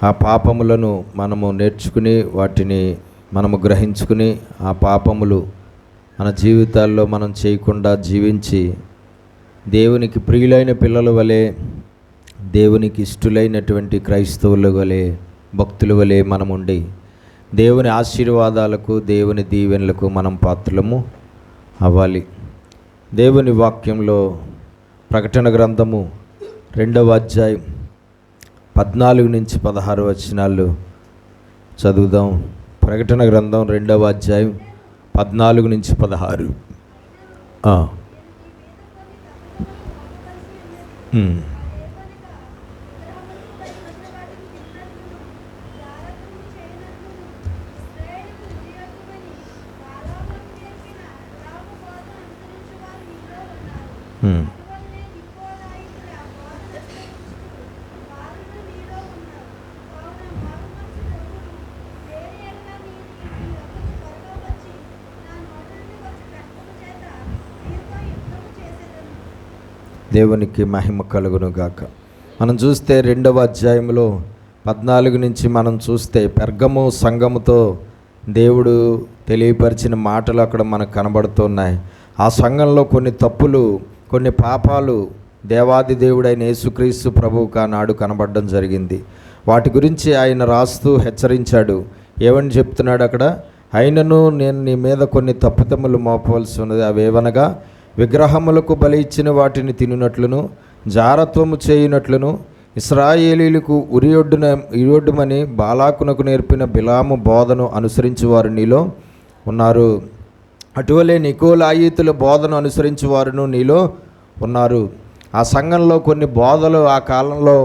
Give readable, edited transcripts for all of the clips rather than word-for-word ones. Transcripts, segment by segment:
ఆ పాపములను మనము నేర్చుకుని వాటిని మనము గ్రహించుకుని ఆ పాపములు మన జీవితాల్లో మనం చేయకుండా జీవించి దేవునికి ప్రియులైన పిల్లల వలె, దేవునికి ఇష్టలైనటువంటి క్రైస్తవుల వలె, భక్తుల వలె మనం ఉండి దేవుని ఆశీర్వాదాలకు, దేవుని దీవెనలకు మనం పాత్రలము అవ్వాలి. దేవుని వాక్యంలో ప్రకటన గ్రంథము 2వ అధ్యాయం 14 నుంచి 16 వచనాలు చదువుదాం. ప్రకటన గ్రంథం 2వ అధ్యాయం 14 నుంచి 16. దేవునికి మహిమ కలుగును గాక. మనం చూస్తే 2వ అధ్యాయంలో 14 నుంచి మనం చూస్తే పెర్గము సంఘముతో దేవుడు తెలియపరిచిన మాటలు అక్కడ మనకు కనబడుతున్నాయి. ఆ సంఘంలో కొన్ని తప్పులు, కొన్ని పాపాలు దేవాది దేవుడైన యేసుక్రీస్తు ప్రభువుకు ఆనాడు కనబడడం జరిగింది. వాటి గురించి ఆయన రాస్తూ హెచ్చరించాడు. ఏమని చెప్తున్నాడు అక్కడ? అయినను నేను నీ మీద కొన్ని తప్పిదములు మోపవలసి ఉన్నది. అవేవనగా విగ్రహములకు బలి ఇచ్చిన వాటిని తినునట్లును, జారత్వము చేయునట్లును, ఇశ్రాయేలీలకు ఉరియొడ్డుమని బాలాకునకు నేర్పిన బిలాము బోధను అనుసరించువారు నీలో ఉన్నారు. అటువలే నికోలాయితుల బోధను అనుసరించువారును నీలో ఉన్నారు. ఆ సంఘంలో కొన్ని బోధలు ఆ కాలంలో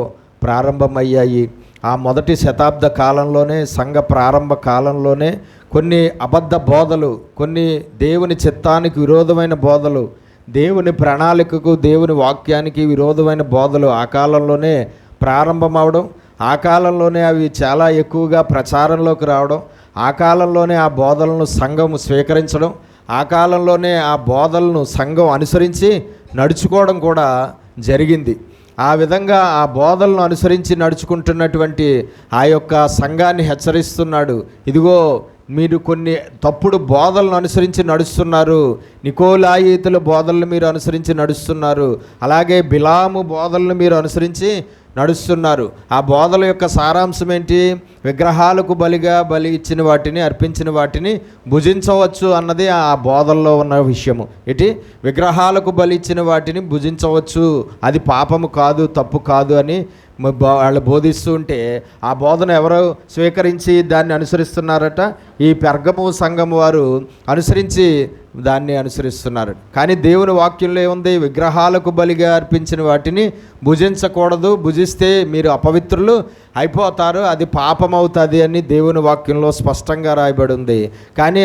ప్రారంభమయ్యాయి. ఆ మొదటి శతాబ్ద కాలంలోనే, సంఘ ప్రారంభ కాలంలోనే కొన్ని అబద్ధ బోధలు, కొన్ని దేవుని చిత్తానికి విరోధమైన బోధలు, దేవుని ప్రణాళికకు, దేవుని వాక్యానికి విరోధమైన బోధలు ఆ కాలంలోనే ప్రారంభమవడం, ఆ కాలంలోనే అవి చాలా ఎక్కువగా ప్రచారంలోకి రావడం, ఆ కాలంలోనే ఆ బోధలను సంఘం స్వీకరించడం, ఆ కాలంలోనే ఆ బోధలను సంఘం అనుసరించి నడుచుకోవడం కూడా జరిగింది. ఆ విధంగా ఆ బోధలను అనుసరించి నడుచుకుంటున్నటువంటి ఆ యొక్క సంఘాన్ని హెచ్చరిస్తున్నాడు. ఇదిగో మీరు కొన్ని తప్పుడు బోధలను అనుసరించి నడుస్తున్నారు. నికోలాయితుల బోధలను మీరు అనుసరించి నడుస్తున్నారు. అలాగే బిలాము బోధలను మీరు అనుసరించి నడుస్తున్నారు. ఆ బోధల యొక్క సారాంశం ఏంటి? విగ్రహాలకు బలి ఇచ్చిన వాటిని, అర్పించిన వాటిని భుజించవచ్చు అన్నది ఆ బోధల్లో ఉన్న విషయము. విగ్రహాలకు బలి ఇచ్చిన వాటిని భుజించవచ్చు, అది పాపము కాదు, తప్పు కాదు అని వాళ్ళు బోధిస్తూ ఉంటే ఆ బోధన ఎవరు స్వీకరించి దాన్ని అనుసరిస్తున్నారట? ఈ పెర్గము సంఘం వారు అనుసరించి దాన్ని అనుసరిస్తున్నారు. కానీ దేవుని వాక్యంలో ఏముంది? విగ్రహాలకు బలిగా అర్పించిన వాటిని భుజించకూడదు, భుజిస్తే మీరు అపవిత్రులు అయిపోతారు, అది పాపం అవుతుంది అని దేవుని వాక్యంలో స్పష్టంగా రాయబడి ఉంది. కానీ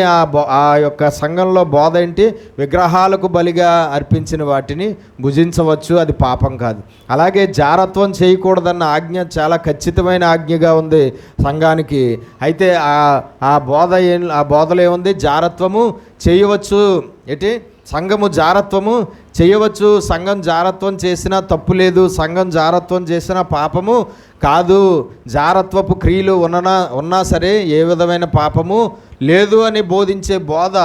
ఆ యొక్క సంఘంలో బోధ ఏంటి? విగ్రహాలకు బలిగా అర్పించిన వాటిని భుజించవచ్చు, అది పాపం కాదు. అలాగే జారత్వం చేయకూడదన్న ఆజ్ఞ చాలా ఖచ్చితమైన ఆజ్ఞగా ఉంది సంఘానికి. అయితే ఆ బోధలో ఏముంది? జారత్వము చేయవచ్చు. సంఘము జారత్వము చేయవచ్చు. సంఘం జారత్వం చేసినా తప్పు లేదు, సంఘం జారత్వం చేసినా పాపము కాదు. జారత్వపు క్రియలు ఉన్నా సరే ఏ విధమైన పాపము లేదు అని బోధించే బోధ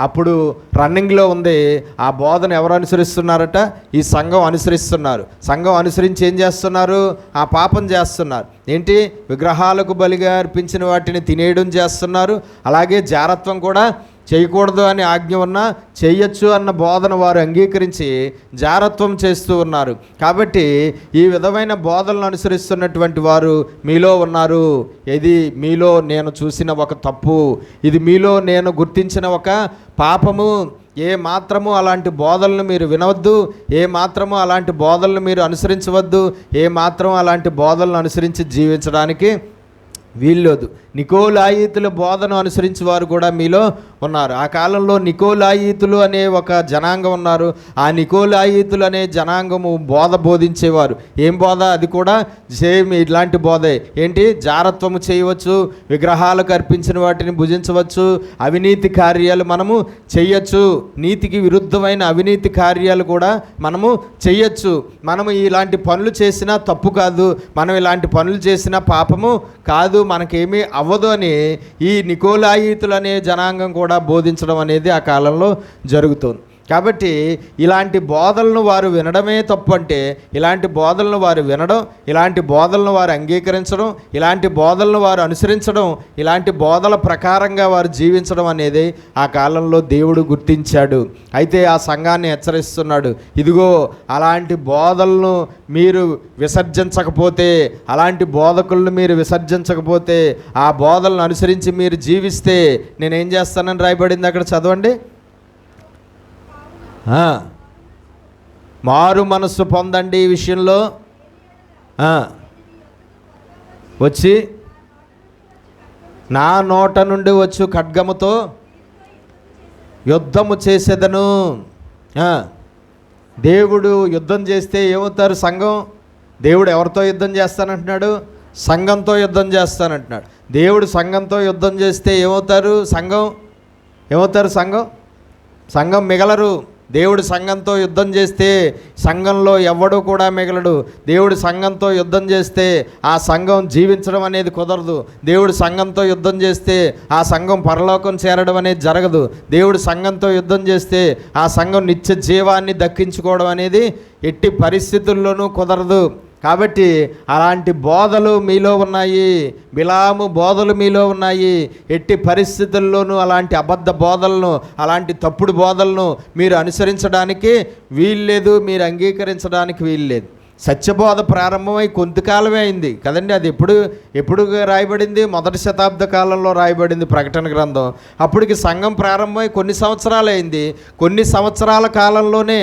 అప్పుడు రన్నింగ్లో ఉంది. ఆ బోధను ఎవరు అనుసరిస్తున్నారట? ఈ సంఘం అనుసరిస్తున్నారు. సంఘం అనుసరించి ఏం చేస్తున్నారు? ఆ పాపం చేస్తున్నారు. ఏంటి? విగ్రహాలకు బలిగా అర్పించిన వాటిని తినేయడం చేస్తున్నారు. అలాగే జారత్వం కూడా చేయకూడదు అని ఆజ్ఞ ఉన్నా చేయొచ్చు అన్న బోధన వారు అంగీకరించి జారత్వం చేస్తూ ఉన్నారు. కాబట్టి ఈ విధమైన బోధనలు అనుసరిస్తున్నటువంటి వారు మీలో ఉన్నారు. ఇది మీలో నేను చూసిన ఒక తప్పు, ఇది మీలో నేను గుర్తించిన ఒక పాపము. ఏ మాత్రము అలాంటి బోధనలు మీరు వినవద్దు, ఏ మాత్రము అలాంటి బోధనలు మీరు అనుసరించవద్దు, ఏ మాత్రం అలాంటి బోధనలు అనుసరించి జీవించడానికి వీల్లేదు. నికోలాయితుల బోధను అనుసరించి వారు కూడా మీలో ఉన్నారు. ఆ కాలంలో నికోలాయితులు అనే ఒక జనాంగం ఉన్నారు. ఆ నికోలాయితులు అనే జనాంగము బోధ బోధించేవారు. ఏం బోధ? అది కూడా సేమ్ ఇలాంటి బోధే. ఏంటి? జారత్వము చేయవచ్చు, విగ్రహాలకు అర్పించిన వాటిని భుజించవచ్చు, అవినీతి కార్యాలు మనము చెయ్యొచ్చు, నీతికి విరుద్ధమైన అవినీతి కార్యాలు కూడా మనము చెయ్యొచ్చు, మనము ఇలాంటి పనులు చేసినా తప్పు కాదు, మనం ఇలాంటి పనులు చేసినా పాపము కాదు, మనకేమీ అవ్వదు అని ఈ నికోలాయితులు అనే జనాంగం కూడా బోధించడం అనేది ఆ కాలంలో జరుగుతుంది. కాబట్టి ఇలాంటి బోధలను వారు వినడమే తప్పు. అంటే ఇలాంటి బోధలను వారు వినడం, ఇలాంటి బోధలను వారు అంగీకరించడం, ఇలాంటి బోధలను వారు అనుసరించడం, ఇలాంటి బోధల ప్రకారంగా వారు జీవించడం అనేది ఆ కాలంలో దేవుడు గుర్తించాడు. అయితే ఆ సంఘాన్ని హెచ్చరిస్తున్నాడు, ఇదిగో అలాంటి బోధలను మీరు విసర్జించకపోతే, అలాంటి బోధకులను మీరు విసర్జించకపోతే, ఆ బోధలను అనుసరించి మీరు జీవిస్తే నేనేం చేస్తానని రాయబడింది అక్కడ, చదవండి. మారు మనస్సు పొందండి ఈ విషయంలో, వచ్చి నా నోట నుండి వచ్చు ఖడ్గముతో యుద్ధము చేసేదను. దేవుడు యుద్ధం చేస్తే ఏమవుతారు సంఘం? దేవుడు ఎవరితో యుద్ధం చేస్తానంటున్నాడు? సంఘంతో యుద్ధం చేస్తానంటున్నాడు. దేవుడు సంఘంతో యుద్ధం చేస్తే ఏమవుతారు? ఏమవుతారు? సంఘం మిగలరు. దేవుడు సంఘంతో యుద్ధం చేస్తే సంఘంలో ఎవడు కూడా మిగలడు. దేవుడు సంఘంతో యుద్ధం చేస్తే ఆ సంఘం జీవించడం అనేది కుదరదు. దేవుడు సంఘంతో యుద్ధం చేస్తే ఆ సంఘం పరలోకం చేరడం అనేది జరగదు. దేవుడు సంఘంతో యుద్ధం చేస్తే ఆ సంఘం నిత్య జీవాన్ని దక్కించుకోవడం అనేది ఎట్టి పరిస్థితుల్లోనూ కుదరదు. కాబట్టి అలాంటి బోధలు మీలో ఉన్నాయి, బిలాము బోధలు మీలో ఉన్నాయి. ఎట్టి పరిస్థితుల్లోనూ అలాంటి అబద్ధ బోధలను, అలాంటి తప్పుడు బోధలను మీరు అనుసరించడానికి వీల్లేదు, మీరు అంగీకరించడానికి వీల్లేదు. సత్యబోధ ప్రారంభమై కొంతకాలమే అయింది కదండి. అది ఎప్పుడు రాయబడింది? మొదటి శతాబ్ద కాలంలో రాయబడింది ప్రకటన గ్రంథం. అప్పటికి సంఘం ప్రారంభమై కొన్ని సంవత్సరాలు అయింది. కొన్ని సంవత్సరాల కాలంలోనే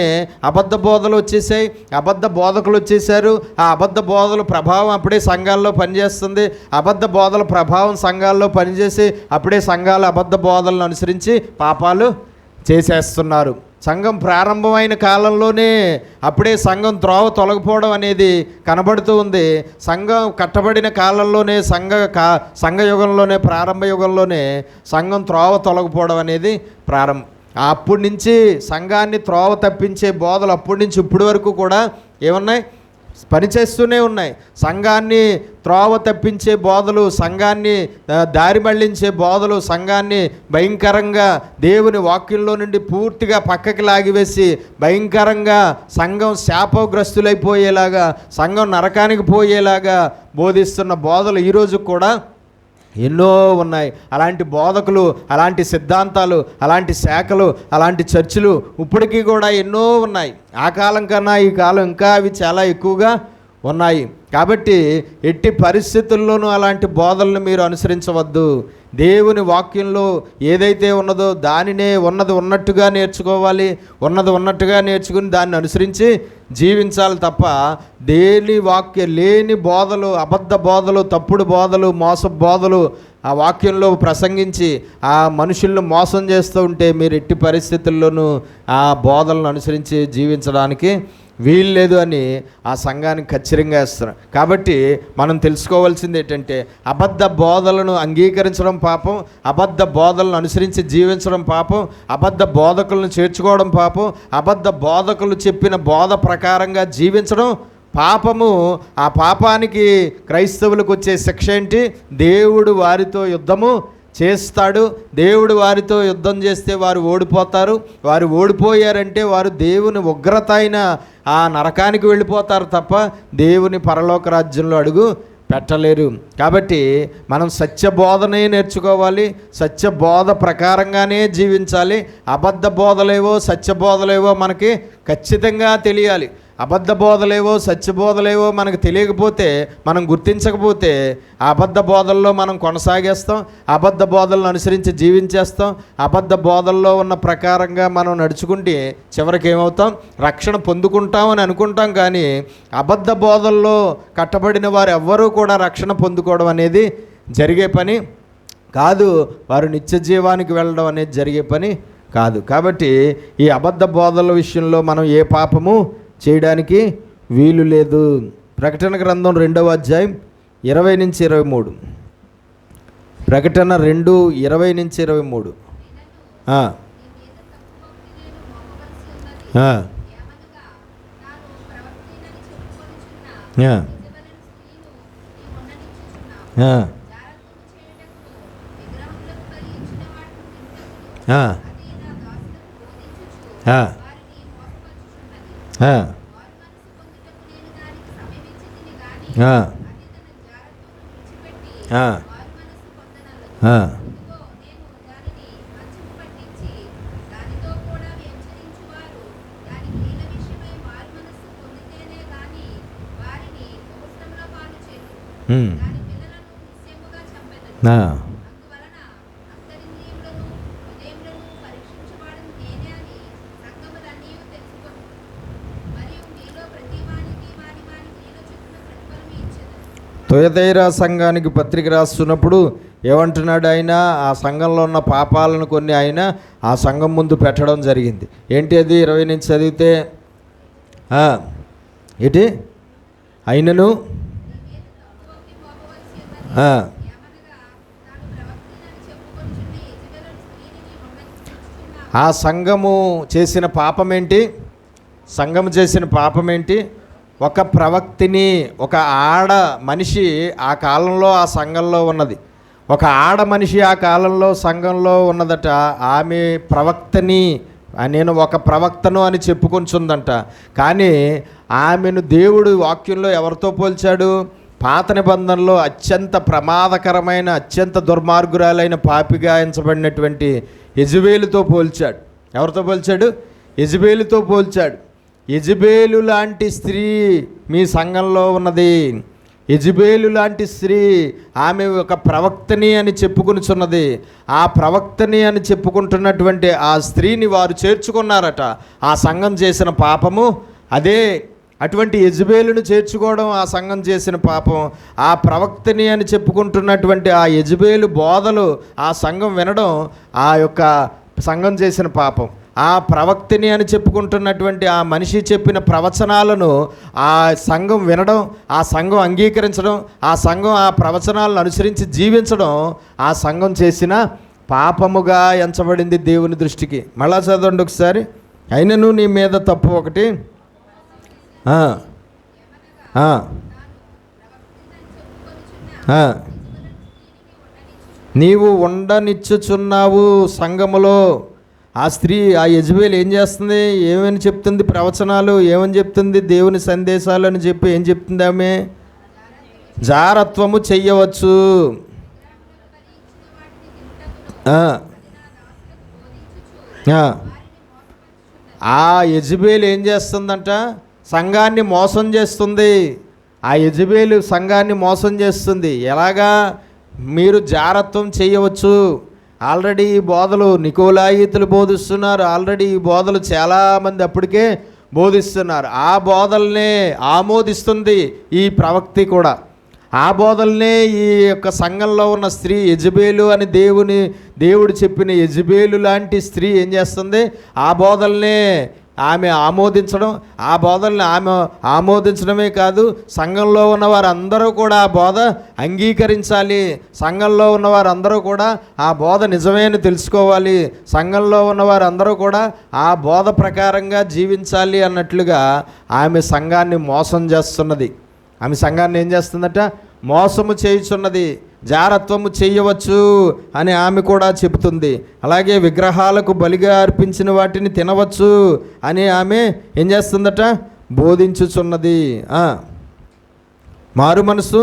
అబద్ధ బోధలు వచ్చేసాయి, అబద్ధ బోధకులు వచ్చేసారు. ఆ అబద్ధ బోధల ప్రభావం అప్పుడే సంఘాల్లో పనిచేస్తుంది. అబద్ధ బోధల ప్రభావం సంఘాల్లో పనిచేసి అప్పుడే సంఘాలు అబద్ధ బోధలను అనుసరించి పాపాలు చేసేస్తున్నారు. సంఘం ప్రారంభమైన కాలంలోనే అప్పుడే సంఘం త్రోవ తొలగిపోవడం అనేది కనబడుతూ ఉంది. సంఘం కట్టబడిన కాలంలోనే సంఘ యుగంలోనే, ప్రారంభ యుగంలోనే సంఘం త్రోవ తొలగిపోవడం అనేది ప్రారంభం. అప్పటి నుంచి సంఘాన్ని త్రోవ తప్పించే బోధలు అప్పటి నుంచి ఇప్పటి వరకు కూడా ఏమున్నాయి? పనిచేస్తూనే ఉన్నాయి. సంఘాన్ని త్రోవ తప్పించే బోధలు, సంఘాన్ని దారి మళ్లించే బోధలు, సంఘాన్ని భయంకరంగా దేవుని వాక్యంలో నుండి పూర్తిగా పక్కకి లాగివేసి భయంకరంగా సంఘం శాపగ్రస్తులైపోయేలాగా, సంఘం నరకానికి పోయేలాగా బోధిస్తున్న బోధలు ఈరోజు కూడా ఎన్నో ఉన్నాయి. అలాంటి బోధకులు, అలాంటి సిద్ధాంతాలు, అలాంటి శాఖలు, అలాంటి చర్చిలు ఇప్పటికీ కూడా ఎన్నో ఉన్నాయి. ఆ కాలం కన్నా ఈ కాలం ఇంకా అవి చాలా ఎక్కువగా ఉన్నాయి. కాబట్టి ఎట్టి పరిస్థితుల్లోనూ అలాంటి బోధలను మీరు అనుసరించవద్దు. దేవుని వాక్యంలో ఏదైతే ఉన్నదో దానినే ఉన్నది ఉన్నట్టుగా నేర్చుకోవాలి. ఉన్నది ఉన్నట్టుగా నేర్చుకుని దాన్ని అనుసరించి జీవించాలి తప్ప లేని బోధలు, అబద్ధ బోధలు, తప్పుడు బోధలు, మోస బోధలు ఆ వాక్యంలో ప్రసంగించి ఆ మనుషులను మోసం చేస్తూ ఉంటే మీరు ఎట్టి పరిస్థితుల్లోనూ ఆ బోధలను అనుసరించి జీవించడానికి వీల్లేదు అని ఆ సంఘానికి ఖచ్చితంగా వేస్తున్నారు. కాబట్టి మనం తెలుసుకోవాల్సింది ఏంటంటే అబద్ధ బోధలను అంగీకరించడం పాపం, అబద్ధ బోధలను అనుసరించి జీవించడం పాపం, అబద్ధ బోధకులను చేర్చుకోవడం పాపం, అబద్ధ బోధకులు చెప్పిన బోధ ప్రకారంగా జీవించడం పాపము. ఆ పాపానికి క్రైస్తవులకు వచ్చే శిక్ష ఏంటి? దేవుడు వారితో యుద్ధము చేస్తాడు. దేవుడు వారితో యుద్ధం చేస్తే వారు ఓడిపోతారు. వారు ఓడిపోయారంటే వారు దేవుని ఉగ్రత అయిన ఆ నరకానికి వెళ్ళిపోతారు తప్ప దేవుని పరలోక రాజ్యంలో అడుగు పెట్టలేరు. కాబట్టి మనం సత్యబోధనే నేర్చుకోవాలి, సత్యబోధ ప్రకారంగానే జీవించాలి. అబద్ధ బోధలేవో సత్యబోధలేవో మనకి ఖచ్చితంగా తెలియాలి. అబద్ధ బోధలేవో సత్యబోధలేవో మనకు తెలియకపోతే, మనం గుర్తించకపోతే ఆ అబద్ధ బోధల్లో మనం కొనసాగేస్తాం, అబద్ధ బోధలను అనుసరించి జీవించేస్తాం. అబద్ధ బోధల్లో ఉన్న ప్రకారంగా మనం నడుచుకుంటే చివరికి ఏమవుతాం? రక్షణ పొందుకుంటామని అనుకుంటాం. కానీ అబద్ధ బోధల్లో కట్టబడిన వారు ఎవ్వరూ కూడా రక్షణ పొందుకోవడం అనేది జరిగే పని కాదు, వారు నిత్య జీవానికి వెళ్ళడం అనేది జరిగే పని కాదు. కాబట్టి ఈ అబద్ధ బోధల విషయంలో మనం ఏ పాపము చేయడానికి వీలు లేదు. ప్రకటన గ్రంథం 2వ అధ్యాయం 20-23. ప్రకటన 2:20-23. తుయతైరా సంఘానికి పత్రిక రాస్తున్నప్పుడు ఏమంటున్నాడు ఆయన? ఆ సంఘంలో ఉన్న పాపాలను కొన్ని ఆయన ఆ సంఘం ముందు పెట్టడం జరిగింది. ఏంటి అది? 20 నుంచి చదివితే ఏంటి? అయినను ఆ సంఘము చేసిన పాపం ఏంటి? సంఘము చేసిన పాపం ఏంటి? ఒక ప్రవక్తిని, ఒక ఆడ మనిషి ఆ కాలంలో ఆ సంఘంలో ఉన్నది. ఒక ఆడ మనిషి ఆ కాలంలో సంఘంలో ఉన్నదట. ఆమె ప్రవక్తని, నేను ఒక ప్రవక్తను అని చెప్పుకొంచుందంట. కానీ ఆమెను దేవుడు వాక్యంలో ఎవరితో పోల్చాడు? పాత నిబంధనలో అత్యంత ప్రమాదకరమైన, అత్యంత దుర్మార్గురాలైన పాపిగా ఎంచబడినటువంటి యెజబేలుతో పోల్చాడు. ఎవరితో పోల్చాడు? యెజబేలుతో పోల్చాడు. యెజబేలు లాంటి స్త్రీ మీ సంఘంలో ఉన్నది. యెజబేలు లాంటి స్త్రీ, ఆమె ఒక ప్రవక్తని అని చెప్పుకొనిచున్నది. ఆ ప్రవక్తని అని చెప్పుకుంటున్నటువంటి ఆ స్త్రీని వారు చేర్చుకున్నారట. ఆ సంఘం చేసిన పాపము అదే. అటువంటి యెజబేలును చేర్చుకోవడం ఆ సంఘం చేసిన పాపం. ఆ ప్రవక్తని అని చెప్పుకుంటున్నటువంటి ఆ యెజబేలు బోధలు ఆ సంఘం వినడం ఆ యొక్క సంఘం చేసిన పాపం. ఆ ప్రవక్తిని అని చెప్పుకుంటున్నటువంటి ఆ మనిషి చెప్పిన ప్రవచనాలను ఆ సంఘం వినడం, ఆ సంఘం అంగీకరించడం, ఆ సంఘం ఆ ప్రవచనాలను అనుసరించి జీవించడం ఆ సంఘం చేసిన పాపముగా ఎంచబడింది దేవుని దృష్టికి. మళ్ళా చదవండి ఒకసారి. అయినను నీ మీద తప్పు ఒకటి, నీవు ఉండనిచ్చుచున్నావు సంఘములో. ఆ స్త్రీ, ఆ యెజబేలు ఏం చేస్తుంది? ఏమని చెప్తుంది? ప్రవచనాలు ఏమని చెప్తుంది? దేవుని సందేశాలు అని చెప్పి ఏం చెప్తుంది? ఆమె జారత్వము చెయ్యవచ్చు. ఆ యెజబేలు ఏం చేస్తుందంట? సంఘాన్ని మోసం చేస్తుంది. ఆ యెజబేలు సంఘాన్ని మోసం చేస్తుంది. ఎలాగా? మీరు జారత్వం చేయవచ్చు. ఆల్రెడీ ఈ బోధలు నికోలాయితులు బోధిస్తున్నారు. ఆల్రెడీ ఈ బోధలు చాలామంది అప్పటికే బోధిస్తున్నారు. ఆ బోధల్నే ఆమోదిస్తుంది ఈ ప్రవక్తి కూడా. ఆ బోధల్నే ఈ యొక్క సంఘంలో ఉన్న స్త్రీ యెజబేలు అని దేవుడు చెప్పిన యెజబేలు లాంటి స్త్రీ ఏం చేస్తుంది? ఆ బోధల్నే ఆమె ఆమోదించడం, ఆ బోధల్ని ఆమె ఆమోదించడమే కాదు, సంఘంలో ఉన్న వారందరూ కూడా ఆ బోధ అంగీకరించాలి. సంఘంలో ఉన్న వారందరూ కూడా ఆ బోధ నిజమే అని తెలుసుకోవాలి. సంఘంలో ఉన్న వారందరూ కూడా ఆ బోధ ప్రకారంగా జీవించాలి అన్నట్లుగా ఆమె సంఘాన్ని మోసం చేస్తున్నది. ఆమె సంఘాన్ని ఏం చేస్తుందట? మోసము చేయుచున్నది. జారత్వము చేయవచ్చు అని ఆమె కూడా చెబుతుంది. అలాగే విగ్రహాలకు బలిగా అర్పించిన వాటిని తినవచ్చు అని ఆమె ఏం చేస్తుందట? బోధించుచున్నది. మారు మనసు,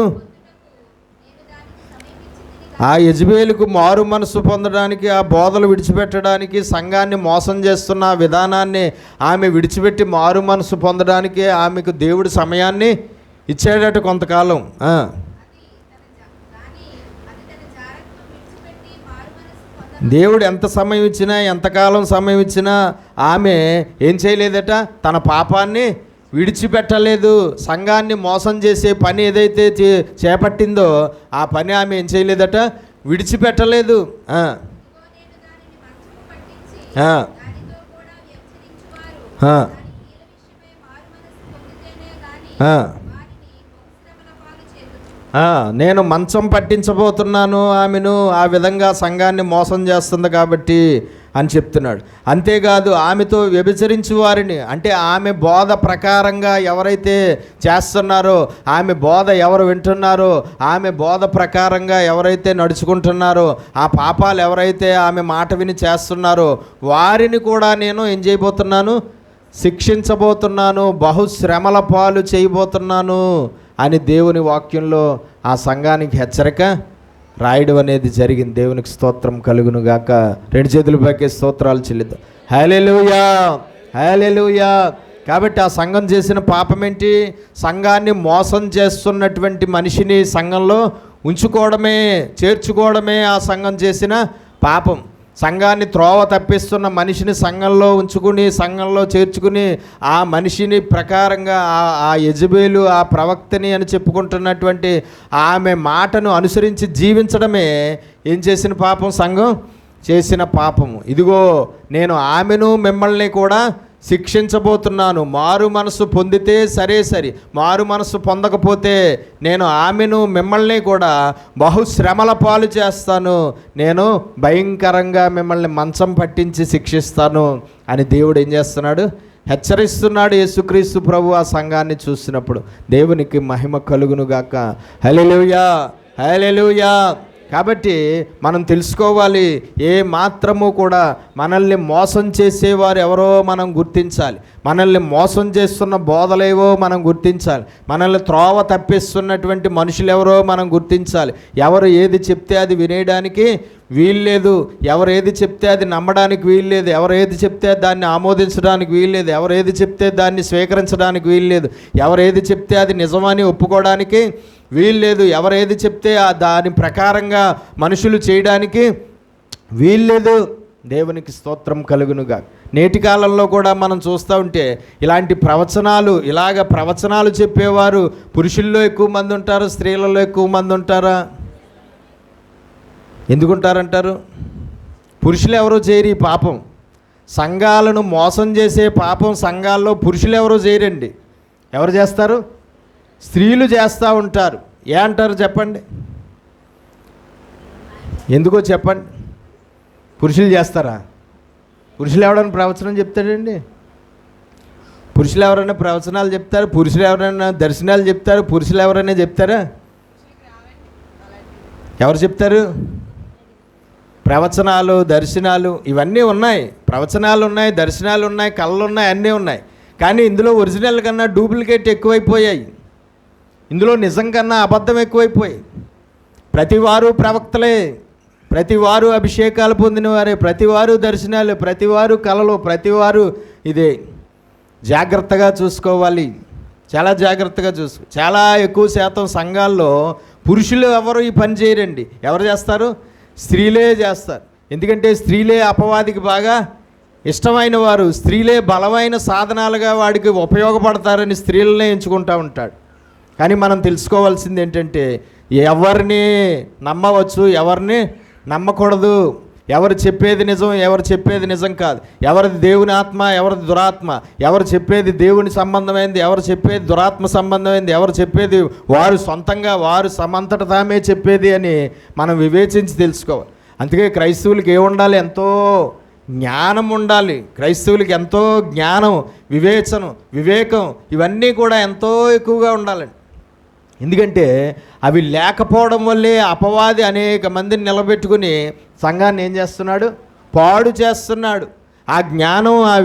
ఆ యెజబేలుకు మారు మనసు పొందడానికి, ఆ బోధలు విడిచిపెట్టడానికి, సంఘాన్ని మోసం చేస్తున్న విధానాన్ని ఆమె విడిచిపెట్టి మారు మనసు పొందడానికి ఆమెకు దేవుడు సమయాన్ని ఇచ్చాడట కొంతకాలం. దేవుడు ఎంత సమయం ఇచ్చినా, ఎంతకాలం సమయం ఇచ్చినా ఆమె ఏం చేయలేదట? తన పాపాన్ని విడిచిపెట్టలేదు. సంఘాన్ని మోసం చేసే పని ఏదైతే చేపట్టిందో ఆ పని ఆమె ఏం చేయలేదట? విడిచిపెట్టలేదు. నేను మంచం పట్టించబోతున్నాను ఆమెను, ఆ విధంగా సంఘాన్ని మోసం చేస్తుంది కాబట్టి అని చెప్తున్నాడు. అంతేకాదు ఆమెతో వ్యభిచరించు వారిని, అంటే ఆమె బోధ ప్రకారంగా ఎవరైతే చేస్తున్నారో, ఆమె బోధ ఎవరు వింటున్నారో, ఆమె బోధ ప్రకారంగా ఎవరైతే నడుచుకుంటున్నారో, ఆ పాపాలు ఎవరైతే ఆమె మాట విని చేస్తున్నారో వారిని కూడా నేను ఏం చేయబోతున్నాను, శిక్షించబోతున్నాను, బహుశ్రమల పాలు చేయబోతున్నాను అని దేవుని వాక్యంలో ఆ సంఘానికి హెచ్చరిక రాయడం అనేది జరిగింది. దేవునికి స్తోత్రం కలుగును గాక. రెండు చేతులు పైకి స్తోత్రాలు చెల్లిద్దాం. హల్లెలూయా, హల్లెలూయా. కాబట్టి ఆ సంఘం చేసిన పాపం ఏంటి? సంఘాన్ని మోసం చేస్తున్నటువంటి మనిషిని సంఘంలో ఉంచుకోవడమే, చేర్చుకోవడమే ఆ సంఘం చేసిన పాపం. సంఘాన్ని త్రోవ తప్పిస్తున్న మనిషిని సంఘంలో ఉంచుకుని, సంఘంలో చేర్చుకుని, ఆ మనిషిని ప్రకారంగా ఆ యెజబేలు, ఆ ప్రవక్తని అని చెప్పుకుంటున్నటువంటి ఆమె మాటను అనుసరించి జీవించడమే ఏం చేసిన పాపం? సంఘం చేసిన పాపము. ఇదిగో నేను ఆమెను మిమ్మల్ని కూడా శిక్షించబోతున్నాను. మారు మనసు పొందితే సరే, మారు మనసు పొందకపోతే నేను ఆమెను మిమ్మల్ని కూడా బహుశ్రమల పాలు చేస్తాను, నేను భయంకరంగా మిమ్మల్ని మంచం పట్టించి శిక్షిస్తాను అని దేవుడు ఏం చేస్తున్నాడు? హెచ్చరిస్తున్నాడు. యేసుక్రీస్తు ప్రభు ఆ సంఘాన్ని చూసినప్పుడు. దేవునికి మహిమ కలుగునుగాక. హల్లెలూయా, హల్లెలూయా. కాబట్టి మనం తెలుసుకోవాలి, ఏ మాత్రము కూడా మనల్ని మోసం చేసేవారు ఎవరో మనం గుర్తించాలి. మనల్ని మోసం చేస్తున్న బోధలేవో మనం గుర్తించాలి. మనల్ని త్రోవ తప్పిస్తున్నటువంటి మనుషులు ఎవరో మనం గుర్తించాలి. ఎవరు ఏది చెప్తే అది వినేయడానికి వీల్లేదు, ఎవరు ఏది చెప్తే అది నమ్మడానికి వీల్లేదు, ఎవరు ఏది చెప్తే దాన్ని ఆమోదించడానికి వీల్లేదు, ఎవరు ఏది చెప్తే దాన్ని స్వీకరించడానికి వీల్లేదు, ఎవరు ఏది చెప్తే అది నిజమని ఒప్పుకోవడానికి వీల్లేదు, ఎవరు ఏది చెప్తే దాని ప్రకారంగా మనుషులు చేయడానికి వీల్లేదు. దేవునికి స్తోత్రం కలుగునుగా. నేటి కాలంలో కూడా మనం చూస్తూ ఉంటే ఇలాంటి ప్రవచనాలు చెప్పేవారు పురుషుల్లో ఎక్కువ మంది ఉంటారు, స్త్రీలలో ఎక్కువ మంది ఉంటారా? ఎందుకుంటారంటారు? పురుషులు ఎవరో చేయరు ఈ పాపం. సంఘాలను మోసం చేసే పాపం సంఘాల్లో పురుషులు ఎవరో చేయరండి. ఎవరు చేస్తారు? స్త్రీలు చేస్తూ ఉంటారు. ఏ అంటారు చెప్పండి? ఎందుకో చెప్పండి. పురుషులు చేస్తారా? పురుషులు ఎవరైనా ప్రవచనం చెప్తాడండి? పురుషులు ఎవరైనా ప్రవచనాలు చెప్తారు? పురుషులు ఎవరైనా దర్శనాలు చెప్తారు? పురుషులు ఎవరైనా చెప్తారా? ఎవరు చెప్తారు? ప్రవచనాలు, దర్శనాలు ఇవన్నీ ఉన్నాయి. ప్రవచనాలు ఉన్నాయి, దర్శనాలు ఉన్నాయి, కళలు ఉన్నాయి, అన్నీ ఉన్నాయి. కానీ ఇందులో ఒరిజినల్ కన్నా డూప్లికేట్ ఎక్కువైపోయాయి. ఇందులో నిజం కన్నా అబద్ధం ఎక్కువైపోయాయి. ప్రతివారు ప్రవక్తలే, ప్రతివారు అభిషేకాలు పొందినవారే, ప్రతివారు దర్శనాలు, ప్రతివారు కళలు, ప్రతివారు ఇదే. జాగ్రత్తగా చూసుకోవాలి, చాలా జాగ్రత్తగా చాలా ఎక్కువ శాతం సంఘాల్లో పురుషులు ఎవరు ఈ పని చేయరండి. ఎవరు చేస్తారు? స్త్రీలే చేస్తారు. ఎందుకంటే స్త్రీలే అపవాదికి బాగా ఇష్టమైన వారు, స్త్రీలే బలమైన సాధనాలుగా వాడికి ఉపయోగపడతారని స్త్రీలనే ఎంచుకుంటూ ఉంటాడు. కానీ మనం తెలుసుకోవాల్సింది ఏంటంటే ఎవరిని నమ్మవచ్చు, ఎవరిని నమ్మకూడదు, ఎవరు చెప్పేది నిజం, ఎవరు చెప్పేది నిజం కాదు, ఎవరిది దేవుని ఆత్మ, ఎవరిది దురాత్మ, ఎవరు చెప్పేది దేవుని సంబంధమైంది, ఎవరు చెప్పేది దురాత్మ సంబంధమైంది, ఎవరు చెప్పేది వారు సొంతంగా వారు సమంతట తామే చెప్పేది అని మనం వివేచించి తెలుసుకోవాలి. అందుకే క్రైస్తవులకి ఏముండాలి? ఎంతో జ్ఞానం ఉండాలి. క్రైస్తవులకి ఎంతో జ్ఞానం, వివేకం ఇవన్నీ కూడా ఎంతో ఎక్కువగా ఉండాలండి. ఎందుకంటే అవి లేకపోవడం వల్లే అపవాది అనేక మందిని నిలబెట్టుకుని సంఘాన్ని ఏం చేస్తున్నాడు? పాడు చేస్తున్నాడు. ఆ జ్ఞానం, ఆ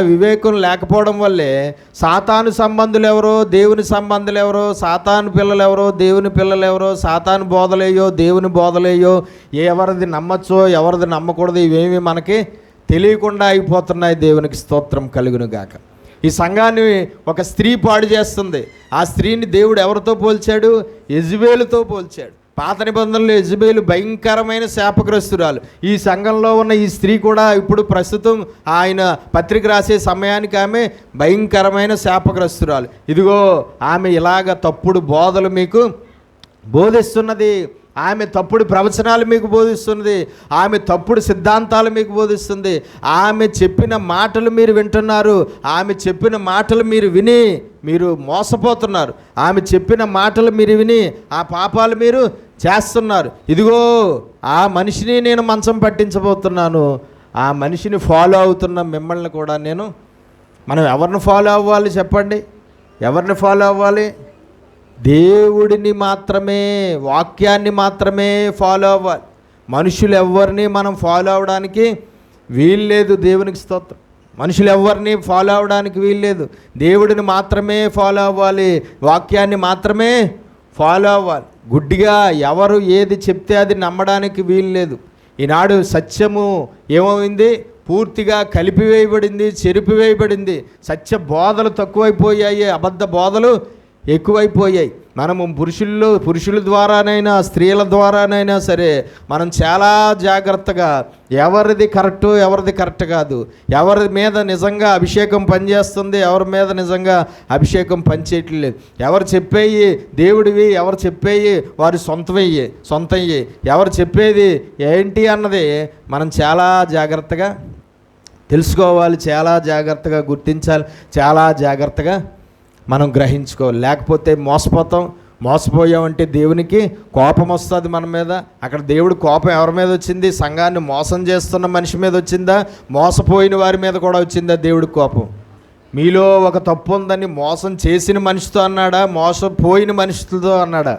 వివేకం లేకపోవడం వల్లే సాతాను సంబంధులు ఎవరో, దేవుని సంబంధులు ఎవరో, సాతాను పిల్లలు ఎవరో, దేవుని పిల్లలు ఎవరో, సాతాను బోధలేయో, దేవుని బోధలేయో, ఎవరిది నమ్మచ్చో ఎవరిది నమ్మకూడదు ఇవేమీ మనకి తెలియకుండా అయిపోతున్నాయి. దేవునికి స్తోత్రం కలుగును గాక. ఈ సంఘాన్ని ఒక స్త్రీ పాడు చేస్తుంది. ఆ స్త్రీని దేవుడు ఎవరితో పోల్చాడు? యెజబేలుతో పోల్చాడు. పాత నిబంధనలో యెజబేలు భయంకరమైన శాపగ్రస్తురాలు. ఈ సంఘంలో ఉన్న ఈ స్త్రీ కూడా ఇప్పుడు ప్రస్తుతం ఆయన పత్రిక రాసే సమయానికి ఆమె భయంకరమైన శాపగ్రస్తురాలు. ఇదిగో ఆమె ఇలాగ తప్పుడు బోధలు మీకు బోధిస్తున్నది, ఆమె తప్పుడు ప్రవచనాలు మీకు బోధిస్తున్నది, ఆమె తప్పుడు సిద్ధాంతాలు మీకు బోధిస్తుంది. ఆమె చెప్పిన మాటలు మీరు వింటున్నారు, ఆమె చెప్పిన మాటలు మీరు విని మీరు మోసపోతున్నారు. ఆమె చెప్పిన మాటలు మీరు విని ఆ పాపాలు మీరు చేస్తున్నారు. ఇదిగో ఆ మనిషిని నేను మంచం పట్టించబోతున్నాను, ఆ మనిషిని ఫాలో అవుతున్న మిమ్మల్ని కూడా మనం ఎవరిని ఫాలో అవ్వాలి చెప్పండి? ఎవరిని ఫాలో అవ్వాలి? దేవుడిని మాత్రమే, వాక్యాన్ని మాత్రమే ఫాలో అవ్వాలి. మనుషులు ఎవరిని మనం ఫాలో అవ్వడానికి వీల్లేదు. దేవునికి స్తోత్రం. మనుషులు ఎవరిని ఫాలో అవ్వడానికి వీల్లేదు. దేవుడిని మాత్రమే ఫాలో అవ్వాలి, వాక్యాన్ని మాత్రమే ఫాలో అవ్వాలి. గుడ్డిగా ఎవరు ఏది చెప్తే అది నమ్మడానికి వీల్లేదు. ఈనాడు సత్యము ఏమైంది? పూర్తిగా కలిపివేయబడింది, చెరిపివేయబడింది. సత్య బోధలు తక్కువైపోయాయి, అబద్ధ బోధలు ఎక్కువైపోయాయి. మనము పురుషుల ద్వారానైనా స్త్రీల ద్వారానైనా సరే మనం చాలా జాగ్రత్తగా ఎవరిది కరెక్టు ఎవరిది కరెక్ట్ కాదు, ఎవరి మీద నిజంగా అభిషేకం పనిచేస్తుంది, ఎవరి మీద నిజంగా అభిషేకం పనిచేయట్లేదు, ఎవరు చెప్పేయి దేవుడివి, ఎవరు చెప్పేయి వారి సొంతయ్యి, ఎవరు చెప్పేది ఏంటి అన్నది మనం చాలా జాగ్రత్తగా తెలుసుకోవాలి, చాలా జాగ్రత్తగా గుర్తించాలి, చాలా జాగ్రత్తగా మనం గ్రహించుకోవాలి. లేకపోతే మోసపోయామంటే దేవునికి కోపం వస్తుంది మన మీద. అక్కడ దేవుడి కోపం ఎవరి మీద వచ్చింది? సంఘాన్ని మోసం చేస్తున్న మనిషి మీద వచ్చిందా? మోసపోయిన వారి మీద కూడా వచ్చిందా దేవుడి కోపం? మీలో ఒక తప్పు ఉందని మోసం చేసిన మనిషితో అన్నాడా? మోసపోయిన మనిషితో అన్నాడా?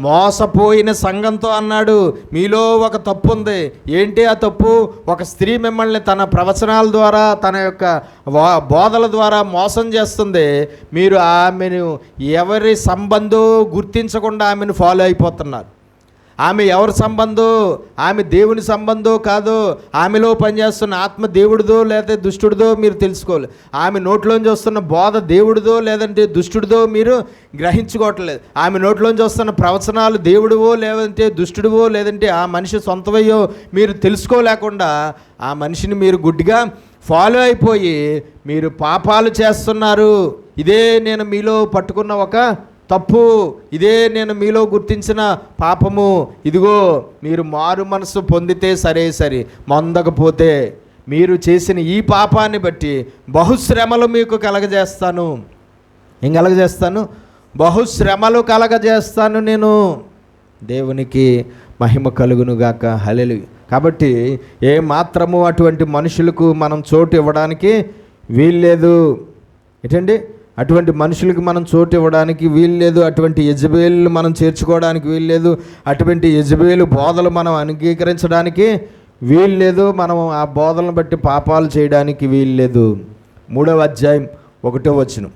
మోసపోయిన సంఘంతో అన్నాడు. మీలో ఒక తప్పు ఉంది. ఏంటి ఆ తప్పు? ఒక స్త్రీ మిమ్మల్ని తన ప్రవచనాల ద్వారా, తన యొక్క బోధల ద్వారా మోసం చేస్తుంది. మీరు ఆమెను ఎవరి సంబంధం గుర్తించకుండా ఆమెను ఫాలో అయిపోతున్నారు. ఆమె ఎవరి సంబంధం? ఆమె దేవుని సంబంధం కాదు. ఆమెలో పనిచేస్తున్న ఆత్మ దేవుడిదో లేదా దుష్టుడిదో మీరు తెలుసుకోవాలి. ఆమె నోట్లోంచి వస్తున్న బోధ దేవుడిదో లేదంటే దుష్టుడిదో మీరు గ్రహించుకోవట్లేదు. ఆమె నోట్లోంచి వస్తున్న ప్రవచనాలు దేవుడివో లేదంటే దుష్టుడివో లేదంటే ఆ మనిషి సొంతవయ్యో మీరు తెలుసుకోలేకుండా ఆ మనిషిని మీరు గుడ్డిగా ఫాలో అయిపోయి మీరు పాపాలు చేస్తున్నారు. ఇదే నేను మీలో పట్టుకున్న ఒక తప్పు, ఇదే నేను మీలో గుర్తించిన పాపము. ఇదిగో మీరు మారు మనసు పొందితే సరే, పొందకపోతే మీరు చేసిన ఈ పాపాన్ని బట్టి బహుశ్రమలు మీకు కలగజేస్తాను. ఏం కలగజేస్తాను? బహుశ్రమలు కలగజేస్తాను నేను. దేవునికి మహిమ కలుగునుగాక. హల్లెలూయా. కాబట్టి ఏ మాత్రము అటువంటి మనుషులకు మనం చోటు ఇవ్వడానికి వీల్లేదు. ఏంటండి? అటువంటి మనుషులకు మనం చోటు ఇవ్వడానికి వీల్లేదు. అటువంటి యెజబేలు మనం చేర్చుకోవడానికి వీల్లేదు. అటువంటి యెజబేలు బోధలు మనం అంగీకరించడానికి వీల్లేదు. మనం ఆ బోధలను బట్టి పాపాలు చేయడానికి వీల్లేదు. 3వ అధ్యాయం 1వ వచనం.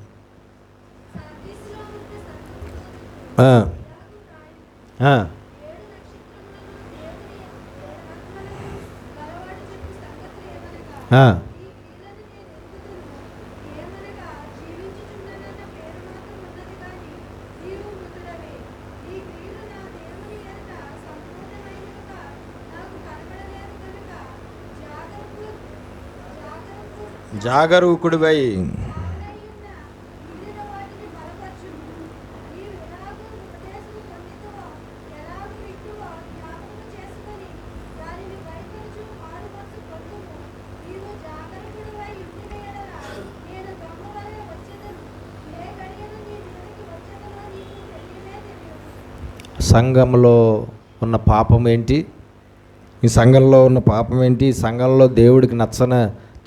జాగరూకుడివై సంఘంలో ఉన్న పాపం ఏంటి? ఈ సంఘంలో ఉన్న పాపం ఏంటి? ఈ సంఘంలో దేవుడికి నచ్చన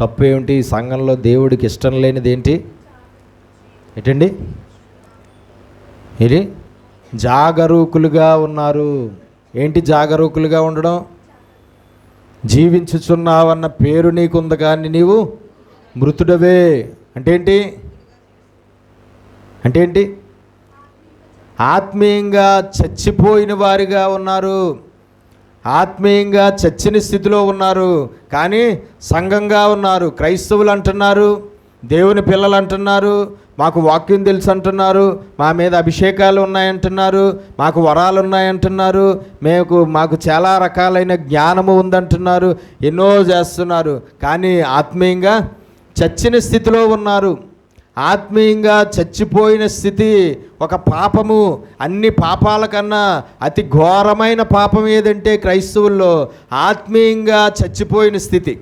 తప్పు ఏమిటి? ఈ సంఘంలో దేవుడికి ఇష్టం లేనిది ఏంటి? ఏంటండి? ఇది జాగరూకులుగా ఉన్నారు. ఏంటి జాగరూకులుగా ఉండడం? జీవించుచున్నావన్న పేరు నీకుంది కానీ నీవు మృతుడవే. అంటే ఏంటి? ఆత్మీయంగా చచ్చిపోయిన వారిగా ఉన్నారు. ఆత్మీయంగా చచ్చిన స్థితిలో ఉన్నారు, కానీ సంఘంగా ఉన్నారు. క్రైస్తవులు అంటున్నారు, దేవుని పిల్లలు అంటున్నారు, మాకు వాక్యం తెలుసు అంటున్నారు, మా మీద అభిషేకాలు ఉన్నాయంటున్నారు, మాకు వరాలు ఉన్నాయంటున్నారు, మాకు చాలా రకాలైన జ్ఞానము ఉందంటున్నారు, ఎన్నో చేస్తున్నారు, కానీ ఆత్మీయంగా చచ్చిన స్థితిలో ఉన్నారు. ఆత్మీయంగా చచ్చిపోయిన స్థితి ఒక పాపము. అన్ని పాపాల కన్నా అతి ఘోరమైన పాపం ఏదంటే క్రైస్తవుల్లో ఆత్మీయంగా చచ్చిపోయిన స్థితి.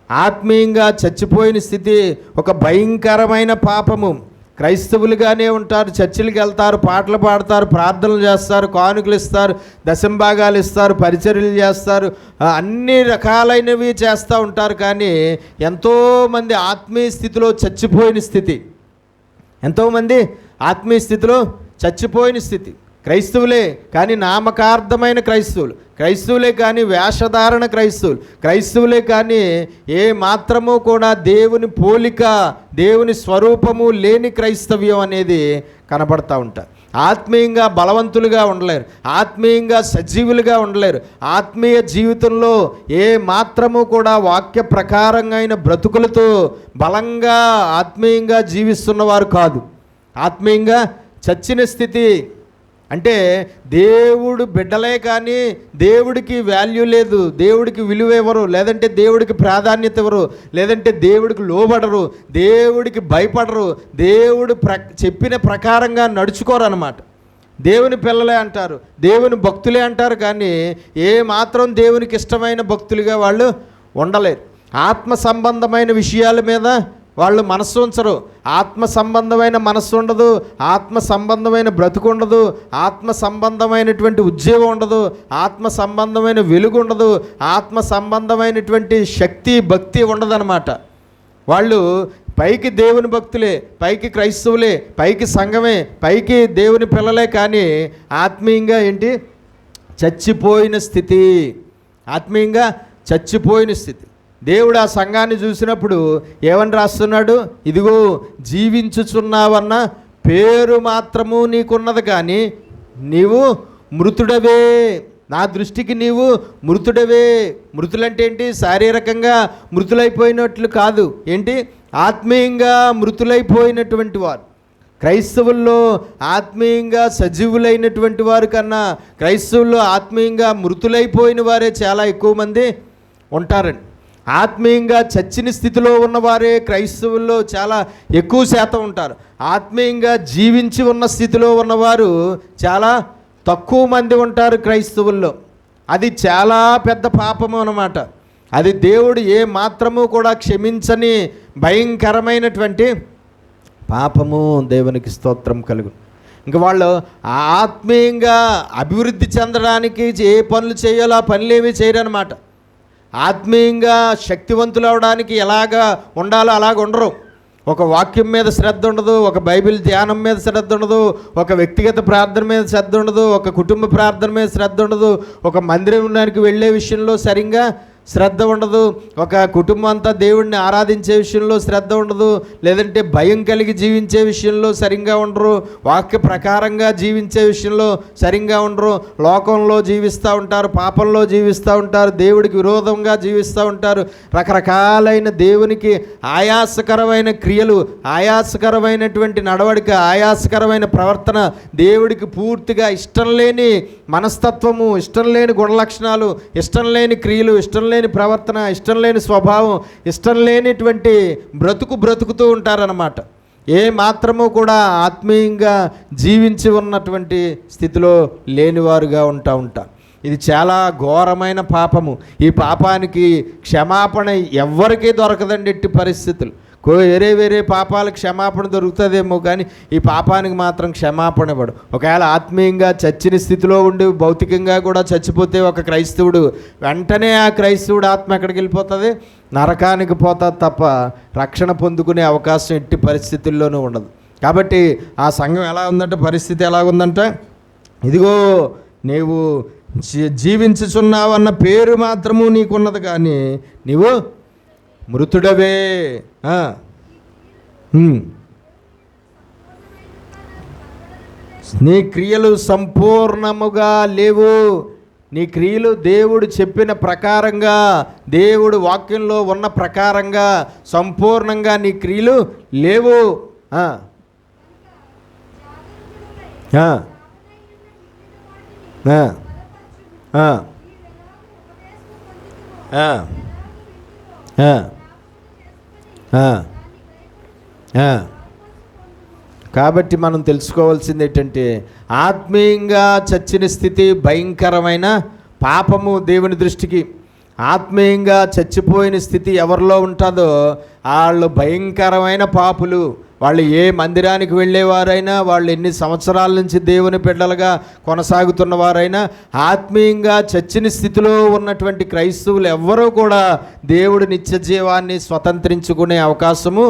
ఆత్మీయంగా చచ్చిపోయిన స్థితి ఒక భయంకరమైన పాపము. క్రైస్తవులుగానే ఉంటారు, చర్చిలకు వెళ్తారు, పాటలు పాడతారు, ప్రార్థనలు చేస్తారు, కానుకలు ఇస్తారు, దశంభాగాలు ఇస్తారు, పరిచర్యలు చేస్తారు, అన్ని రకాలైనవి చేస్తూ ఉంటారు. కానీ ఎంతోమంది ఆత్మీయ స్థితిలో చచ్చిపోయిన స్థితి, ఎంతోమంది ఆత్మీయ స్థితిలో చచ్చిపోయిన స్థితి. క్రైస్తవులే కానీ నామకార్థమైన క్రైస్తవులే కానీ వేషధారణ క్రైస్తవులే కానీ ఏ మాత్రము కూడా దేవుని పోలిక, దేవుని స్వరూపము లేని క్రైస్తవ్యం అనేది కనబడతా ఉంటారు. ఆత్మీయంగా బలవంతులుగా ఉండలేరు, ఆత్మీయంగా సజీవులుగా ఉండలేరు. ఆత్మీయ జీవితంలో ఏ మాత్రము కూడా వాక్య ప్రకారంగా అయిన బ్రతుకులతో బలంగా ఆత్మీయంగా జీవిస్తున్నవారు కాదు. ఆత్మీయంగా చచ్చిన స్థితి అంటే దేవుడు బిడ్డలే కానీ దేవుడికి వాల్యూ లేదు, దేవుడికి విలువ ఇవ్వరు, లేదంటే దేవుడికి ప్రాధాన్యత ఇవ్వరు, లేదంటే దేవుడికి లోబడరు, దేవుడికి భయపడరు, దేవుడు చెప్పిన ప్రకారంగా నడుచుకోరు అన్నమాట. దేవుని పిల్లలే అంటారు, దేవుని భక్తులే అంటారు, కానీ ఏ మాత్రం దేవునికి ఇష్టమైన భక్తులుగా వాళ్ళు ఉండలేరు. ఆత్మ సంబంధమైన విషయాల మీద వాళ్ళు మనస్సు ఉంచరు. ఆత్మ సంబంధమైన మనస్సు ఉండదు, ఆత్మ సంబంధమైన బ్రతుకు ఉండదు, ఆత్మ సంబంధమైనటువంటి ఉద్యోగం ఉండదు, ఆత్మ సంబంధమైన వెలుగు ఉండదు, ఆత్మ సంబంధమైనటువంటి శక్తి భక్తి ఉండదన్నమాట. వాళ్ళు పైకి దేవుని భక్తులే, పైకి క్రైస్తవులే, పైకి సంఘమే, పైకి దేవుని పిల్లలే, కానీ ఆత్మీయంగా ఏంటి చచ్చిపోయిన స్థితి. ఆత్మీయంగా చచ్చిపోయిన స్థితి. దేవుడు ఆ సంఘాన్ని చూసినప్పుడు ఏమని రాస్తున్నాడు? ఇదిగో జీవించుచున్నావన్న పేరు మాత్రము నీకున్నది, కానీ నీవు మృతుడవే. నా దృష్టికి నీవు మృతుడవే. మృతులంటే ఏంటి? శారీరకంగా మృతులైపోయినట్లు కాదు, ఏంటి ఆత్మీయంగా మృతులైపోయినటువంటి వారు. క్రైస్తవుల్లో ఆత్మీయంగా సజీవులైనటువంటి వారు కన్నా క్రైస్తవుల్లో ఆత్మీయంగా మృతులైపోయిన వారే చాలా ఎక్కువ మంది ఉంటారండి. ఆత్మీయంగా చచ్చిన స్థితిలో ఉన్నవారే క్రైస్తవుల్లో చాలా ఎక్కువ శాతం ఉంటారు. ఆత్మీయంగా జీవించి ఉన్న స్థితిలో ఉన్నవారు చాలా తక్కువ మంది ఉంటారు క్రైస్తవుల్లో. అది చాలా పెద్ద పాపము అన్నమాట. అది దేవుడు ఏ మాత్రము కూడా క్షమించని భయంకరమైనటువంటి పాపము. దేవునికి స్తోత్రం కలుగు. ఇంకా వాళ్ళు ఆత్మీయంగా అభివృద్ధి చెందడానికి ఏ పనులు చేయాలో ఆ పనులు ఏమీ చేయరన్నమాట. ఆత్మీయంగా శక్తివంతులు అవడానికి ఎలాగా ఉండాలో అలాగ ఉండరు. ఒక వాక్యం మీద శ్రద్ధ ఉండదు, ఒక బైబిల్ ధ్యానం మీద శ్రద్ధ ఉండదు, ఒక వ్యక్తిగత ప్రార్థన మీద శ్రద్ధ ఉండదు, ఒక కుటుంబ ప్రార్థన మీద శ్రద్ధ ఉండదు, ఒక మందిరానికి వెళ్ళే విషయంలో సరిగ్గా శ్రద్ధ ఉండదు, ఒక కుటుంబం అంతా దేవుడిని ఆరాధించే విషయంలో శ్రద్ధ ఉండదు, లేదంటే భయం కలిగి జీవించే విషయంలో సరిగ్గా ఉండరు, వాక్య ప్రకారంగా జీవించే విషయంలో సరిగ్గా ఉండరు. లోకంలో జీవిస్తూ ఉంటారు, పాపంలో జీవిస్తూ ఉంటారు, దేవుడికి విరోధంగా జీవిస్తూ ఉంటారు. రకరకాలైన దేవునికి ఆయాసకరమైన క్రియలు, ఆయాసకరమైనటువంటి నడవడిక, ఆయాసకరమైన ప్రవర్తన, దేవుడికి పూర్తిగా ఇష్టం లేని మనస్తత్వము, ఇష్టం లేని గుణలక్షణాలు, ఇష్టం లేని క్రియలు, ఇష్టం లేని ప్రవర్తన, ఇష్టం లేని స్వభావం, ఇష్టం లేనిటువంటి బ్రతుకుతూ ఉంటారన్నమాట. ఏ మాత్రము కూడా ఆత్మీయంగా జీవించి ఉన్నటువంటి స్థితిలో లేనివారుగా ఉంటారు. ఇది చాలా ఘోరమైన పాపము. ఈ పాపానికి క్షమాపణ ఎవ్వరికీ దొరకదండి ఎట్టి పరిస్థితులు. వేరే పాపాలకు క్షమాపణ దొరుకుతుందేమో, కానీ ఈ పాపానికి మాత్రం క్షమాపణ ఇవ్వడు. ఒకవేళ ఆత్మీయంగా చచ్చిన స్థితిలో ఉండి భౌతికంగా కూడా చచ్చిపోతే ఒక క్రైస్తవుడు, వెంటనే ఆ క్రైస్తవుడు ఆత్మ ఎక్కడికి వెళ్ళిపోతుంది? నరకానికి పోతుంది తప్ప రక్షణ పొందుకునే అవకాశం ఎట్టి పరిస్థితుల్లోనూ ఉండదు. కాబట్టి ఆ సంఘం ఎలా ఉందంటే, పరిస్థితి ఎలా ఉందంటే, ఇదిగో నీవు జీవించుచున్నావన్న పేరు మాత్రము నీకున్నది, కానీ నీవు మృతుడవే. నీ క్రియలు సంపూర్ణముగా లేవు. నీ క్రియలు దేవుడు చెప్పిన ప్రకారంగా, దేవుడు వాక్యంలో ఉన్న ప్రకారంగా సంపూర్ణంగా నీ క్రియలు లేవు. కాబట్టి మనం తెలుసుకోవాల్సింది ఏంటంటే, ఆత్మీయంగా చచ్చిన స్థితి భయంకరమైన పాపము దేవుని దృష్టికి. ఆత్మీయంగా చచ్చిపోయిన స్థితి ఎవరిలో ఉంటుందో వాళ్ళు భయంకరమైన పాపులు. వాళ్ళు ఏ మందిరానికి వెళ్ళేవారైనా, వాళ్ళు ఎన్ని సంవత్సరాల నుంచి దేవుని బిడ్డలుగా కొనసాగుతున్న వారైనా, ఆత్మీయంగా చచ్చిన స్థితిలో ఉన్నటువంటి క్రైస్తవులు ఎవ్వరూ కూడా దేవుడి నిత్య జీవాన్ని స్వతంత్రించుకునే అవకాశము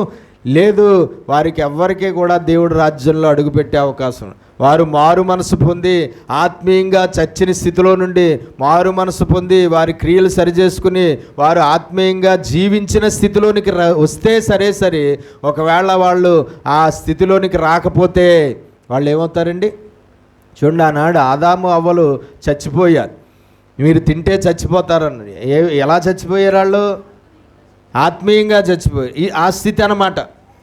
లేదు. వారికి ఎవ్వరికీ కూడా దేవుడి రాజ్యంలో అడుగుపెట్టే అవకాశం. వారు మారు మనసు పొంది ఆత్మీయంగా చచ్చిన స్థితిలో నుండి మారు మనసు పొంది వారి క్రియలు సరిచేసుకుని వారు ఆత్మీయంగా జీవించిన స్థితిలోనికి వస్తే సరే, ఒకవేళ వాళ్ళు ఆ స్థితిలోనికి రాకపోతే వాళ్ళు ఏమవుతారండి? చూడండి, ఆనాడు ఆదాము అవ్వలు చచ్చిపోయారు. మీరు తింటే చచ్చిపోతారని. ఎలా చచ్చిపోయారు వాళ్ళు? ఆత్మీయంగా చచ్చిపోయారు. ఆ స్థితి అన్నమాట.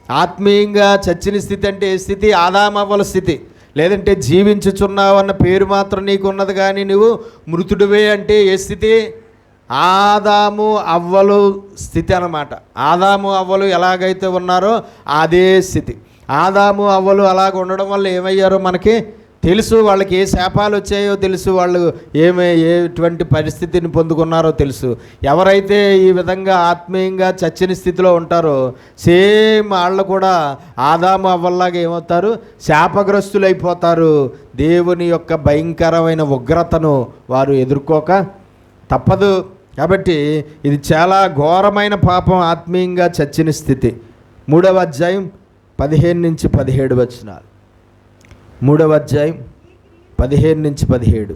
ఆత్మీయంగా చచ్చిన స్థితి అంటే ఏ స్థితి? ఆదాము అవ్వల స్థితి. లేదంటే జీవించుచున్నావు అన్న పేరు మాత్రం నీకు ఉన్నది, కానీ నువ్వు మృతుడివే అంటే ఏ స్థితి? ఆదాము అవ్వలు స్థితి అన్నమాట. ఆదాము అవ్వలు ఎలాగైతే ఉన్నారో అదే స్థితి. ఆదాము అవ్వలు అలాగ ఉండడం వల్ల ఏమయ్యారో మనకి తెలుసు. వాళ్ళకి ఏ శాపాలు వచ్చాయో తెలుసు. వాళ్ళు ఎటువంటి పరిస్థితిని పొందుకున్నారో తెలుసు. ఎవరైతే ఈ విధంగా ఆత్మీయంగా చచ్చిన స్థితిలో ఉంటారో సేమ్ వాళ్ళు కూడా ఆదాము అవ్వల్లాగా ఏమవుతారు? శాపగ్రస్తులైపోతారు. దేవుని యొక్క భయంకరమైన ఉగ్రతను వారు ఎదుర్కోక తప్పదు. కాబట్టి ఇది చాలా ఘోరమైన పాపం, ఆత్మీయంగా చచ్చిన స్థితి. 3వ అధ్యాయం 15 నుంచి 17 వచనాలు. 3వ అధ్యాయం 15 నుంచి 17.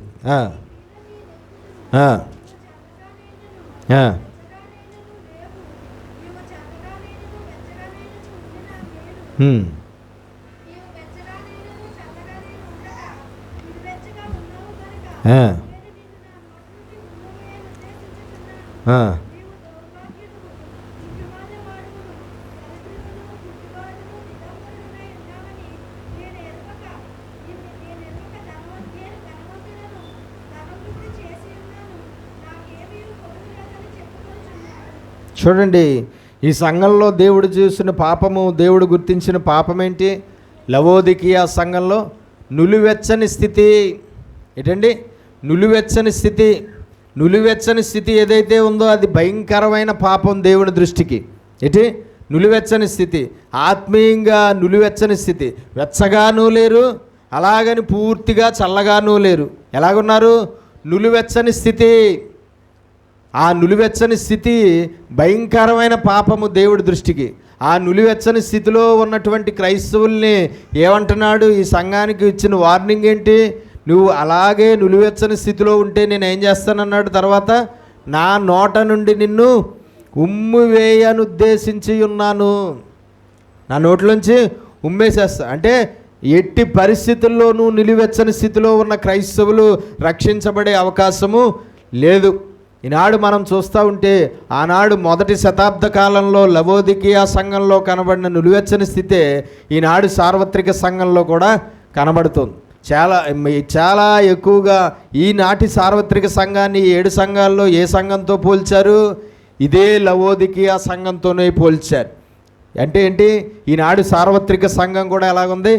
చూడండి, ఈ సంఘంలో దేవుడు చూసిన పాపము, దేవుడు గుర్తించిన పాపం ఏంటి? లవోదికీయ సంఘంలో నులివెచ్చని స్థితి. ఏంటండి? నులివెచ్చని స్థితి. నులివెచ్చని స్థితి ఏదైతే ఉందో అది భయంకరమైన పాపం దేవుని దృష్టికి. ఏంటి? నులివెచ్చని స్థితి. ఆత్మీయంగా నులివెచ్చని స్థితి. వెచ్చగానూ లేరు, అలాగని పూర్తిగా చల్లగానూ లేరు. ఎలాగున్నారు? నులివెచ్చని స్థితి. ఆ నులివెచ్చని స్థితి భయంకరమైన పాపము దేవుడి దృష్టికి. ఆ నులివెచ్చని స్థితిలో ఉన్నటువంటి క్రైస్తవుల్ని ఏమంటున్నాడు? ఈ సంఘానికి ఇచ్చిన వార్నింగ్ ఏంటి? నువ్వు అలాగే నులివెచ్చని స్థితిలో ఉంటే నేను ఏం చేస్తానన్నాడు తర్వాత? నా నోట నుండి నిన్ను ఉమ్మివేయనుద్దేశించి ఉన్నాను. నా నోట్లోంచి ఉమ్మేసేస్తా. అంటే ఎట్టి పరిస్థితుల్లోనూ నిలువెచ్చని స్థితిలో ఉన్న క్రైస్తవులు రక్షించబడే అవకాశము లేదు. ఈనాడు మనం చూస్తూ ఉంటే ఆనాడు మొదటి శతాబ్ద కాలంలో లవోదికీయ సంఘంలో కనబడిన నిలువెచ్చని స్థితే ఈనాడు సార్వత్రిక సంఘంలో కూడా కనబడుతుంది. చాలా ఎక్కువగా ఈనాటి సార్వత్రిక సంఘాన్ని 7 సంఘాల్లో ఏ సంఘంతో పోల్చారు? ఇదే లవోదికీయ సంఘంతోనే పోల్చారు. అంటే ఏంటి? ఈనాడు సార్వత్రిక సంఘం కూడా ఎలాగుంది?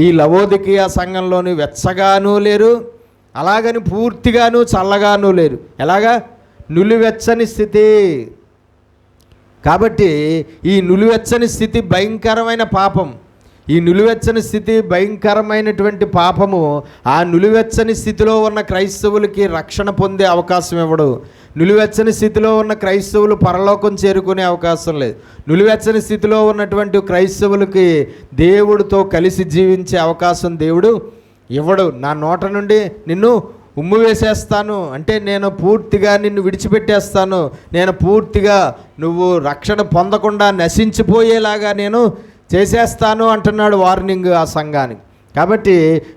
ఈ లవోదికీయ సంఘంలోని వెచ్చగానూ లేరు, అలాగని పూర్తిగాను చల్లగానూ లేరు. ఎలాగా? నులివెచ్చని స్థితి. కాబట్టి ఈ నులివెచ్చని స్థితి భయంకరమైన పాపం. ఈ నులివెచ్చని స్థితి భయంకరమైనటువంటి పాపము. ఆ నులివెచ్చని స్థితిలో ఉన్న క్రైస్తవులకి రక్షణ పొందే అవకాశం ఇవ్వడు. నులివెచ్చని స్థితిలో ఉన్న క్రైస్తవులు పరలోకం చేరుకునే అవకాశం లేదు. నులివెచ్చని స్థితిలో ఉన్నటువంటి క్రైస్తవులకి దేవుడితో కలిసి జీవించే అవకాశం దేవుడు ఇవ్వడు. నా నోట నుండి నిన్ను ఉమ్ము వేసేస్తాను అంటే నేను పూర్తిగా నిన్ను విడిచిపెట్టేస్తాను, నేను పూర్తిగా నువ్వు రక్షణ పొందకుండా నశించిపోయేలాగా నేను చేసేస్తాను అంటున్నాడు వార్నింగ్ ఆ సంఘానికి. కాబట్టి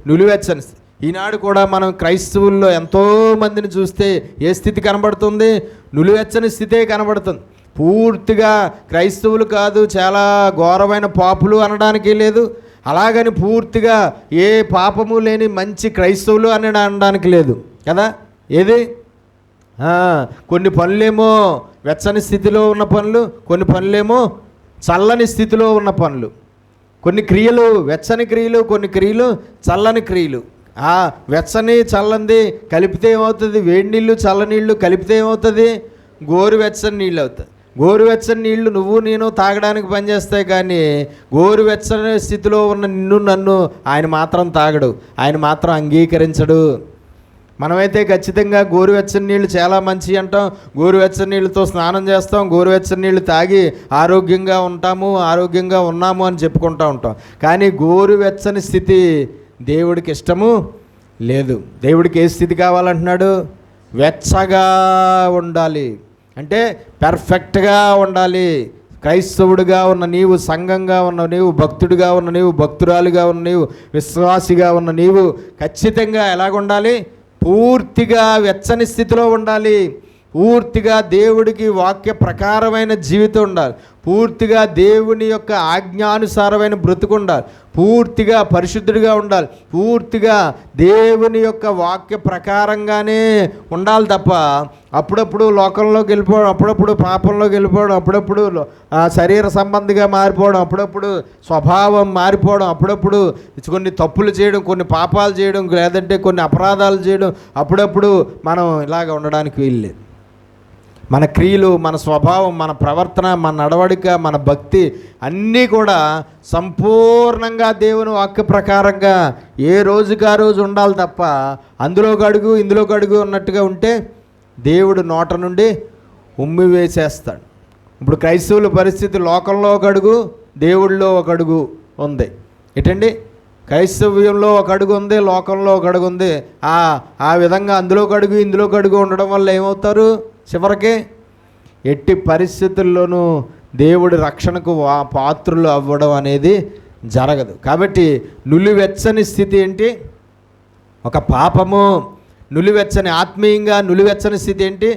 నులివెచ్చని ఈనాడు కూడా మనం క్రైస్తవుల్లో ఎంతోమందిని చూస్తే ఏ స్థితి కనబడుతుంది? నులివెచ్చని స్థితే కనబడుతుంది. పూర్తిగా క్రైస్తవులు కాదు, చాలా ఘోరమైన పాపులు అనడానికి లేదు, అలాగని పూర్తిగా ఏ పాపము లేని మంచి క్రైస్తవులు అని అనడానికి లేదు కదా. ఏది? కొన్ని పనులేమో వెచ్చని స్థితిలో ఉన్న పనులు, కొన్ని పనులేమో చల్లని స్థితిలో ఉన్న పనులు. కొన్ని క్రియలు వెచ్చని క్రియలు, కొన్ని క్రియలు చల్లని క్రియలు. ఆ వెచ్చని చల్లంది కలిపితే ఏమవుతుంది? వేడి నీళ్ళు చల్లనీళ్ళు కలిపితే ఏమవుతుంది? గోరువెచ్చని నీళ్ళు అవుతుంది. గోరువెచ్చని నీళ్లు నువ్వు నేను తాగడానికి పనిచేస్తాయి, కానీ గోరువెచ్చని స్థితిలో ఉన్న నిన్ను నన్ను ఆయన మాత్రం తాగడు, ఆయన మాత్రం అంగీకరించడు. మనమైతే ఖచ్చితంగా గోరువెచ్చని నీళ్ళు చాలా మంచి అంటాం, గోరువెచ్చని నీళ్ళతో స్నానం చేస్తాం, గోరువెచ్చని నీళ్ళు తాగి ఆరోగ్యంగా ఆరోగ్యంగా ఉన్నాము అని చెప్పుకుంటూ ఉంటాం. కానీ గోరువెచ్చని స్థితి దేవుడికి ఇష్టము లేదు. దేవుడికి ఏ స్థితి కావాలంటున్నాడు? వెచ్చగా ఉండాలి, అంటే పెర్ఫెక్ట్గా ఉండాలి. క్రైస్తవుడిగా ఉన్న నీవు, సంఘంగా ఉన్న నీవు, భక్తుడిగా ఉన్న నీవు, భక్తురాలుగా ఉన్న నీవు, విశ్వాసిగా ఉన్న నీవు ఖచ్చితంగా ఎలాగుండాలి? పూర్తిగా వెచ్చని స్థితిలో ఉండాలి. పూర్తిగా దేవుడికి వాక్య ప్రకారమైన జీవితం ఉండాలి. పూర్తిగా దేవుని యొక్క ఆజ్ఞానుసారమైన బ్రతుకు ఉండాలి. పూర్తిగా పరిశుద్ధుడిగా ఉండాలి. పూర్తిగా దేవుని యొక్క వాక్య ప్రకారంగానే ఉండాలి తప్ప అప్పుడప్పుడు లోకంలోకి వెళ్ళిపోవడం, అప్పుడప్పుడు పాపంలోకి వెళ్ళిపోవడం, అప్పుడప్పుడు శరీర సంబంధిగా మారిపోవడం, అప్పుడప్పుడు స్వభావం మారిపోవడం, అప్పుడప్పుడు కొన్ని తప్పులు చేయడం, కొన్ని పాపాలు చేయడం, లేదంటే కొన్ని అపరాధాలు చేయడం, అప్పుడప్పుడు మనం ఇలాగ ఉండడానికి వీల్లేదు. మన క్రియలు, మన స్వభావం, మన ప్రవర్తన, మన నడవడిక, మన భక్తి అన్నీ కూడా సంపూర్ణంగా దేవుని వాక్య ప్రకారంగా ఏ రోజుకి ఆ రోజు ఉండాలి తప్ప అందులో గడుగు ఇందులో గడుగు ఉన్నట్టుగా ఉంటే దేవుడు నోట నుండి ఉమ్మి వేసేస్తాడు. ఇప్పుడు క్రైస్తవుల పరిస్థితి లోకంలో ఒక అడుగు, దేవుళ్ళలో ఒక అడుగు ఉంది. ఏంటండి? క్రైస్తవ్యంలో ఒక అడుగు ఉంది, లోకంలో ఒక అడుగు ఉంది. ఆ విధంగా అందులో గడుగు ఇందులో గడుగు ఉండడం వల్ల ఏమవుతారు? చివరికి ఎట్టి పరిస్థితుల్లోనూ దేవుడి రక్షణకు పాత్రులు అవ్వడం అనేది జరగదు. కాబట్టి నులివెచ్చని స్థితి ఏంటి? ఒక పాపము. నులివెచ్చని ఆత్మీయంగా నులివెచ్చని స్థితి ఏంటి?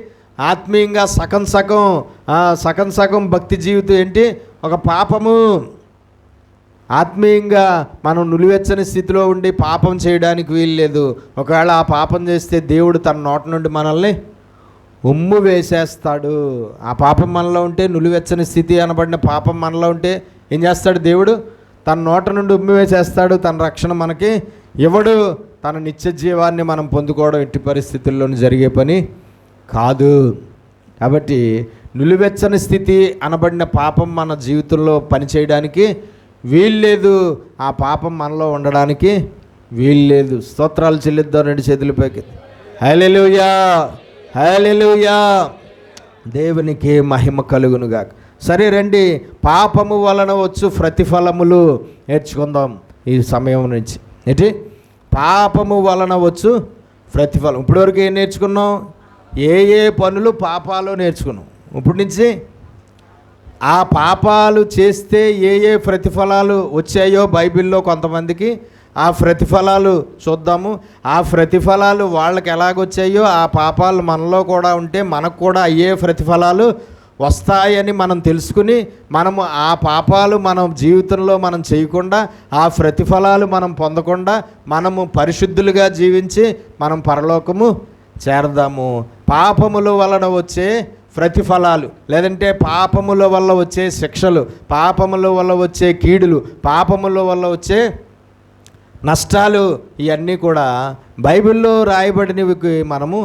ఆత్మీయంగా సగం సగం భక్తి జీవితం ఏంటి? ఒక పాపము. ఆత్మీయంగా మనం నులివెచ్చని స్థితిలో ఉండి పాపం చేయడానికి వీల్లేదు. ఒకవేళ ఆ పాపం చేస్తే దేవుడు తన నోట నుండి మనల్ని ఉమ్ము వేసేస్తాడు. ఆ పాపం మనలో ఉంటే, నులివెచ్చని స్థితి అనబడిన పాపం మనలో ఉంటే ఏం చేస్తాడు? దేవుడు తన నోట నుండి ఉమ్మి వేసేస్తాడు. తన రక్షణ మనకి ఇవ్వడు. తన నిత్య జీవాన్ని మనం పొందుకోవడం ఎట్టి పరిస్థితుల్లోనూ జరిగే పని కాదు. కాబట్టి నులివెచ్చని స్థితి అనబడిన పాపం మన జీవితంలో పనిచేయడానికి వీల్లేదు. ఆ పాపం మనలో ఉండడానికి వీల్లేదు. స్తోత్రాలు చెల్లిద్దాం రెండు చేతులపైకి. హల్లెలూయా, హల్లెలూయా. దేవునికి మహిమ కలుగునుగాక. సరే రండి, పాపము వలన వచ్చు ప్రతిఫలములు నేర్చుకుందాం ఈ సమయం నుంచి. ఏంటి? పాపము వలన వచ్చు ప్రతిఫలం. ఇప్పటివరకు ఏం నేర్చుకున్నాం? ఏ పనులు పాపాలు నేర్చుకున్నాం. ఇప్పటి నుంచి ఆ పాపాలు చేస్తే ఏ ప్రతిఫలాలు వచ్చాయో బైబిల్లో కొంతమందికి ఆ ప్రతిఫలాలు చూద్దాము. ఆ ప్రతిఫలాలు వాళ్ళకి ఎలాగొచ్చాయో ఆ పాపాలు మనలో కూడా ఉంటే మనకు కూడా అయ్యే ప్రతిఫలాలు వస్తాయని మనం తెలుసుకుని మనము ఆ పాపాలు మనం జీవితంలో మనం చేయకుండా, ఆ ప్రతిఫలాలు మనం పొందకుండా మనము పరిశుద్ధులుగా జీవించి మనం పరలోకము చేరదాము. పాపముల వలన వచ్చే ప్రతిఫలాలు, లేదంటే పాపముల వల్ల వచ్చే శిక్షలు, పాపముల వల్ల వచ్చే కీడులు, పాపముల వల్ల వచ్చే నష్టాలు, ఇవన్నీ కూడా బైబిల్లో రాయబడినవి మనము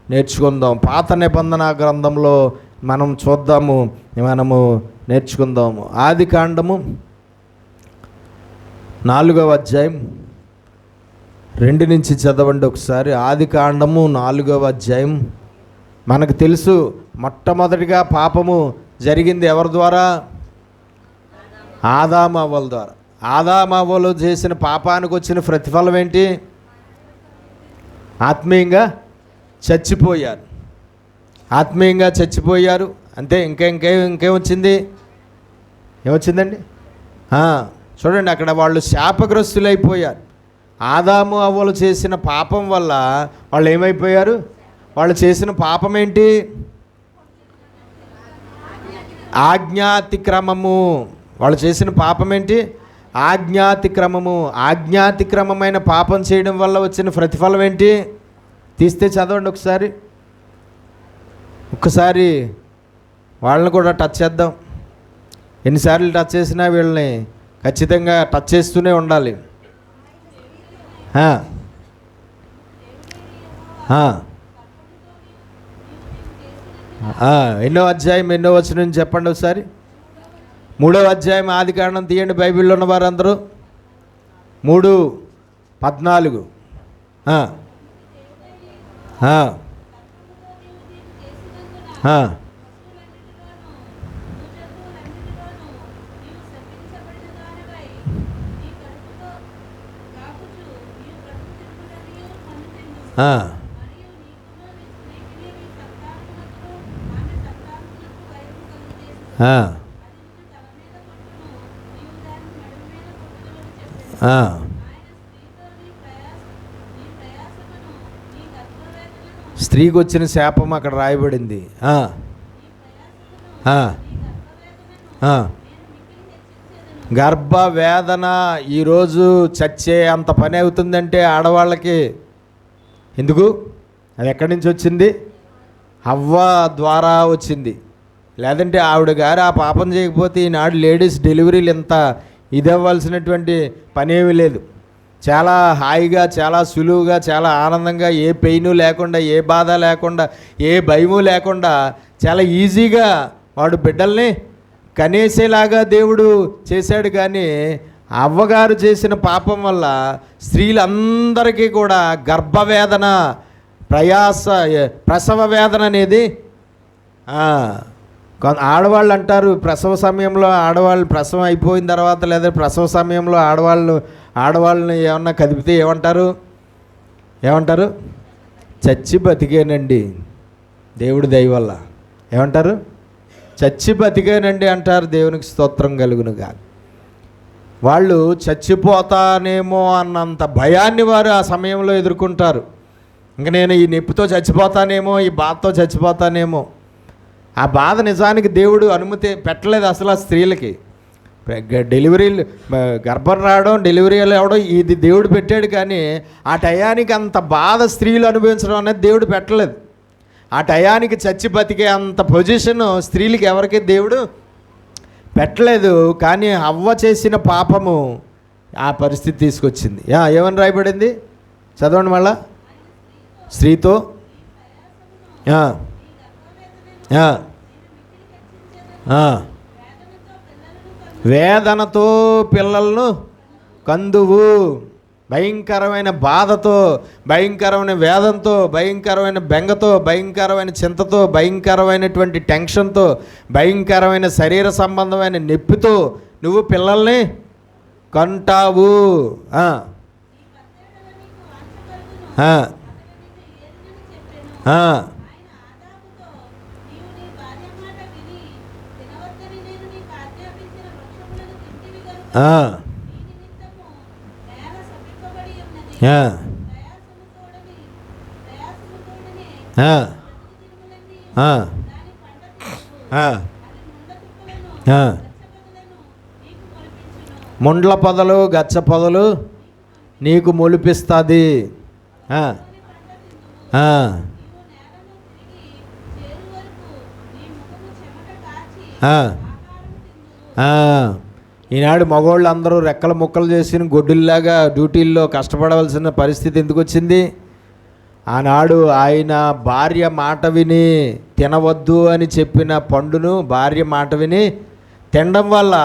నేర్చుకుందాం. పాత నిబంధన గ్రంథంలో మనం చూద్దాము, మనము నేర్చుకుందాము. ఆదికాండము 4వ అధ్యాయం 2 నుంచి చదవండి ఒకసారి. ఆదికాండము 4వ అధ్యాయం. మనకు తెలుసు, మొట్టమొదటిగా పాపము జరిగింది ఎవరి ద్వారా? ఆదాము అవ్వల ద్వారా. ఆదాము అవ్వలు చేసిన పాపానికి వచ్చిన ప్రతిఫలం ఏంటి? ఆత్మీయంగా చచ్చిపోయారు. ఆత్మీయంగా చచ్చిపోయారు అంతే. ఇంకేం వచ్చింది? ఏమొచ్చిందండి? చూడండి, అక్కడ వాళ్ళు శాపగ్రస్తులైపోయారు. ఆదాము అవ్వలు చేసిన పాపం వల్ల వాళ్ళు ఏమైపోయారు? వాళ్ళు చేసిన పాపం ఏంటి? ఆజ్ఞాతిక్రమము. వాళ్ళు చేసిన పాపం ఏంటి? ఆజ్ఞాతిక్రమము. ఆజ్ఞాతిక్రమమైన పాపం చేయడం వల్ల వచ్చిన ప్రతిఫలం ఏంటి? తీస్తే చదవండి ఒక్కసారి వాళ్ళని కూడా టచ్ చేద్దాం. ఎన్నిసార్లు టచ్ చేసినా వీళ్ళని ఖచ్చితంగా టచ్ చేస్తూనే ఉండాలి. ఎన్నో అధ్యాయం ఎన్నో వచనం చెప్పండి ఒకసారి. 3వ అధ్యాయం ఆదికాండం తీయండి, బైబిల్లో ఉన్న వారందరూ. 3:14. స్త్రీకి వచ్చిన శాపం అక్కడ రాయబడింది. గర్భవేదన ఈరోజు చచ్చే అంత పని అవుతుందంటే ఆడవాళ్ళకి ఎందుకు? అది ఎక్కడి నుంచి వచ్చింది? హవ్వ ద్వారా వచ్చింది. లేదంటే ఆవిడ గారు ఆ పాపం చేయకపోతే ఈనాడు లేడీస్ డెలివరీలు ఎంత ఇదవ్వాల్సినటువంటి పనేమీ లేదు. చాలా హాయిగా, చాలా సులువుగా, చాలా ఆనందంగా, ఏ పెయిన్ లేకుండా, ఏ బాధ లేకుండా, ఏ భయము లేకుండా చాలా ఈజీగా వాడు బిడ్డల్ని కనేసేలాగా దేవుడు చేశాడు. కానీ అవ్వగారు చేసిన పాపం వల్ల స్త్రీలందరికీ కూడా గర్భవేదన, ప్రసవ వేదన అనేది ఆడవాళ్ళు అంటారు. ప్రసవ సమయంలో ఆడవాళ్ళు ప్రసవం అయిపోయిన తర్వాత లేదా ప్రసవ సమయంలో ఆడవాళ్ళని ఏమన్నా కదిపితే ఏమంటారు? చచ్చి బతికేనండి, దేవుడి దయ వల్ల. ఏమంటారు? చచ్చి బతికేనండి అంటారు. దేవునికి స్తోత్రం కలుగునుగా. వాళ్ళు చచ్చిపోతానేమో అన్నంత భయాన్ని వారు ఆ సమయంలో ఎదుర్కొంటారు. ఇంక నేను ఈ నొప్పితో చచ్చిపోతానేమో, ఈ బాధతో చచ్చిపోతానేమో. ఆ బాధ నిజానికి దేవుడు అనుమతి పెట్టలేదు అసలు ఆ స్త్రీలకి. డెలివరీలు, గర్భం రావడం, డెలివరీలు అవ్వడం ఇది దేవుడు పెట్టాడు. కానీ ఆ టయానికి అంత బాధ స్త్రీలు అనుభవించడం అనేది దేవుడు పెట్టలేదు. ఆ టయానికి చచ్చి బతికే అంత పొజిషన్ స్త్రీలకి ఎవరికి దేవుడు పెట్టలేదు. కానీ అవ్వ చేసిన పాపము ఆ పరిస్థితి తీసుకొచ్చింది. ఏమని రాయబడింది? చదవండి మళ్ళా. స్త్రీతో వేదనతో పిల్లలను కందువు. భయంకరమైన బాధతో, భయంకరమైన వేదంతో, భయంకరమైన బెంగతో, భయంకరమైన చింతతో, భయంకరమైనటువంటి టెన్షన్తో, భయంకరమైన శరీర సంబంధమైన నొప్పితో నువ్వు పిల్లల్ని కంటావు. ముండ్ల పొదలు, గచ్చ పొదలు నీకు మొలిపిస్తుంది. ఈనాడు మగవాళ్ళు అందరూ రెక్కల ముక్కలు చేసిన గొడ్డుల్లాగా డ్యూటీల్లో కష్టపడవలసిన పరిస్థితి ఎందుకు వచ్చింది? ఆనాడు ఆయన భార్య మాట విని తినవద్దు అని చెప్పిన పండును భార్య మాట విని తినడం వల్ల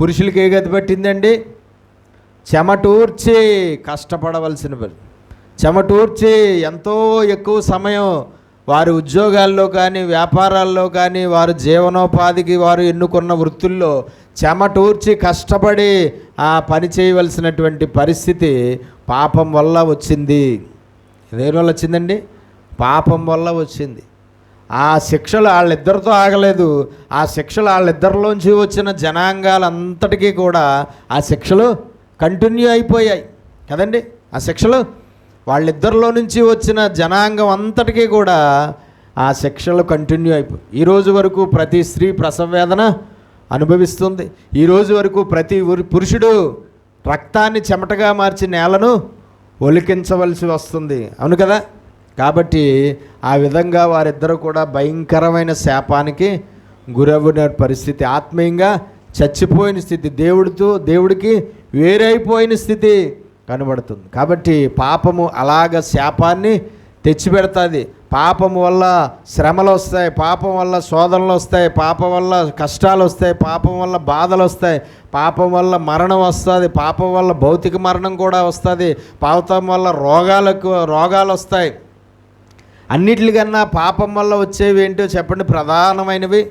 పురుషులకి ఏ గతి పట్టిందండి? చెమటూర్చి కష్టపడవలసిన చెమటూర్చి ఎంతో ఎక్కువ సమయం వారి ఉద్యోగాల్లో కానీ, వ్యాపారాల్లో కానీ, వారు జీవనోపాధికి వారు ఎన్నుకున్న వృత్తుల్లో చెమటూర్చి కష్టపడి ఆ పని చేయవలసినటువంటి పరిస్థితి పాపం వల్ల వచ్చింది. దేని వల్ల వచ్చిందండి? పాపం వల్ల వచ్చింది. ఆ శిక్షలు వాళ్ళిద్దరితో ఆగలేదు. ఆ శిక్షలు వాళ్ళిద్దరిలోంచి వచ్చిన జనాంగాలంతటికీ కూడా ఆ శిక్షలు కంటిన్యూ అయిపోయాయి కదండి. ఆ శిక్షలు వాళ్ళిద్దరిలో నుంచి వచ్చిన జనాంగం అంతటికీ కూడా ఆ శిక్షలు కంటిన్యూ అయిపోయి ఈరోజు వరకు ప్రతి స్త్రీ ప్రసవ వేదన అనుభవిస్తుంది. ఈరోజు వరకు ప్రతి పురుషుడు రక్తాన్ని చెమటగా మార్చి నేలను ఒలికించవలసి వస్తుంది. అవును కదా. కాబట్టి ఆ విధంగా వారిద్దరూ కూడా భయంకరమైన శాపానికి గురవున పరిస్థితి, ఆత్మీయంగా చచ్చిపోయిన స్థితి, దేవుడికి వేరైపోయిన స్థితి కనబడుతుంది. కాబట్టి పాపము అలాగ శాపాన్ని తెచ్చిపెడుతుంది. పాపం వల్ల శ్రమలు వస్తాయి, పాపం వల్ల శోధనలు వస్తాయి, పాపం వల్ల కష్టాలు వస్తాయి, పాపం వల్ల బాధలు వస్తాయి, పాపం వల్ల మరణం వస్తుంది, పాపం వల్ల భౌతిక మరణం కూడా వస్తుంది, పాపం వల్ల రోగాలు వస్తాయి. అన్నిటికన్నా పాపం వల్ల వచ్చేవి ఏంటో చెప్పండి? ప్రధానమైనవి